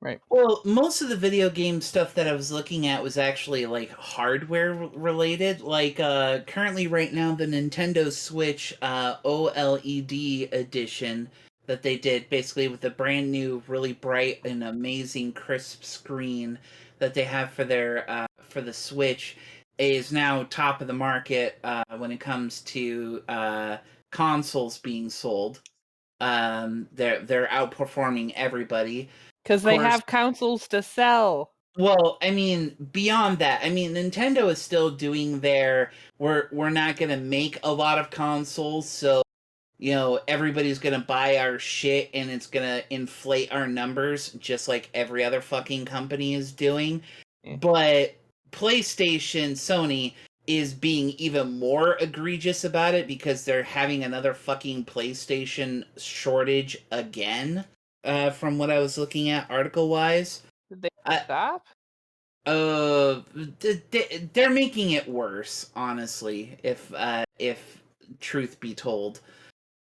Right. Well, most of the video game stuff that I was looking at was actually hardware related. Currently right now, the Nintendo Switch OLED edition that they did, basically with a brand new, really bright and amazing crisp screen that they have for their for the Switch is now top of the market when it comes to consoles being sold. They're outperforming everybody because they have consoles to sell. Well, I mean, beyond that, I mean, Nintendo is still doing their we're not gonna make a lot of consoles, so everybody's gonna buy our shit and it's gonna inflate our numbers just like every other fucking company is doing. But PlayStation, Sony is being even more egregious about it because they're having another fucking PlayStation shortage again, from what I was looking at article-wise. Did they stop? They're making it worse, honestly, if truth be told.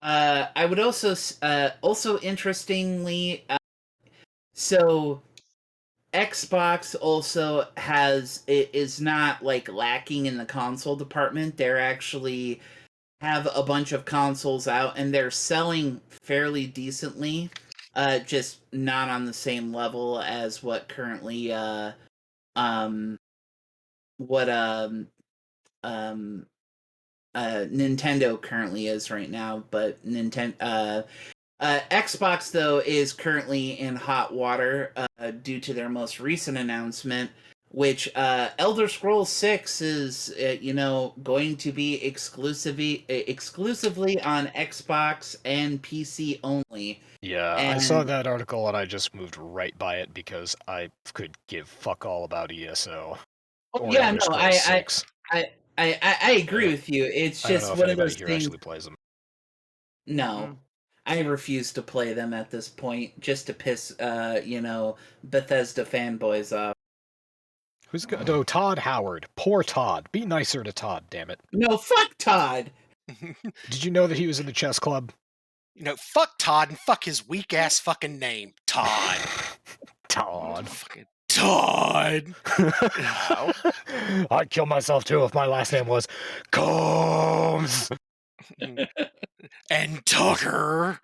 I would also interestingly, so Xbox also is not like lacking in the console department. They're actually have a bunch of consoles out and they're selling fairly decently, just not on the same level as what currently Nintendo currently is right now. But Xbox though is currently in hot water due to their most recent announcement, which Elder Scrolls 6 is going to be exclusively on Xbox and PC only. Yeah, I saw that article and I just moved right by it because I could give fuck all about ESO. Or yeah, Elder no, Scrolls 6. I agree with you. It's just one of those here things. Actually plays them. No, I refuse to play them at this point, just to piss Bethesda fanboys off. Todd Howard. Poor Todd. Be nicer to Todd, damn it. No, fuck Todd. Did you know that he was in the chess club? Fuck Todd and fuck his weak ass fucking name, Todd. Todd. Fucking Todd. No. I'd kill myself too if my last name was Combs. And Tucker.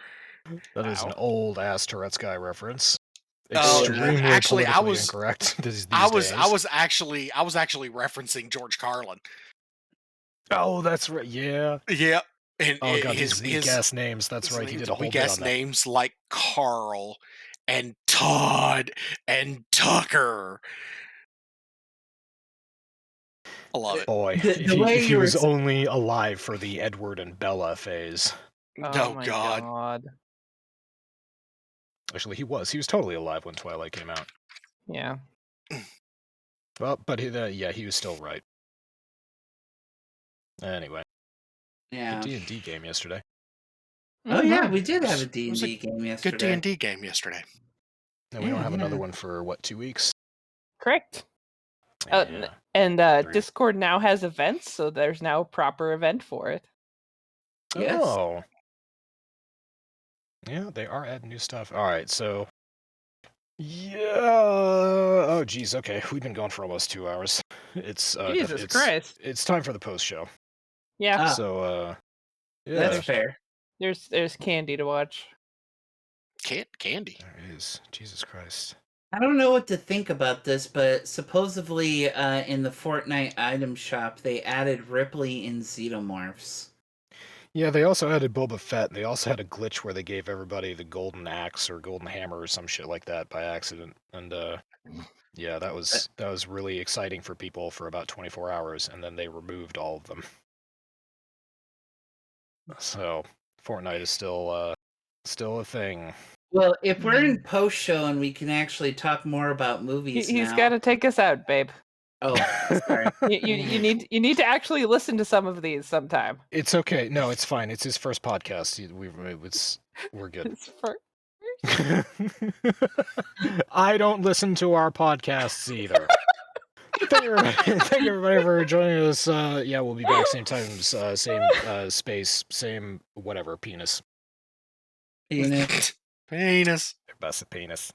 That is an old ass Tourette's guy reference. Oh, Extremely actually, I was incorrect these I days. was actually referencing George Carlin. Oh, that's right. Yeah. Yeah. And oh god, his weak ass names. That's right. He did a whole weak bit ass on that. names like Carl and Todd and Tucker. I love it. Boy, if he was only alive for the Edward and Bella phase. Oh my god. Actually, he was totally alive when Twilight came out. Yeah. Well, but he was still right. Anyway. Yeah. Good D&D game yesterday. Oh yeah, we did have a D&D game yesterday. Good D&D game yesterday. And we don't have another one for, 2 weeks? Correct. Yeah. And Discord now has events, so there's now a proper event for it. Yes. Oh. Yeah, they are adding new stuff. Alright, so... Yeah... Oh, geez, okay. We've been going for almost 2 hours. It's, Jesus Christ. It's time for the post show. Yeah. So, yeah. That's fair. There's candy to watch. Candy. There is. Jesus Christ. I don't know what to think about this, but supposedly in the Fortnite item shop, they added Ripley in Xenomorphs. Yeah, they also added Boba Fett. They also had a glitch where they gave everybody the golden axe or golden hammer or some shit like that by accident. And yeah, that was really exciting for people for about 24 hours, and then they removed all of them. So Fortnite is still a thing. Well, if we're in post show and we can actually talk more about movies, He's got to take us out, babe. Oh, sorry. you need to actually listen to some of these sometime. It's okay. No, it's fine. It's his first podcast. We're good. I don't listen to our podcasts either. Thank you everybody for joining us. Yeah, we'll be back same time, same space, same whatever. Penis. Penis. Penis. That's the penis.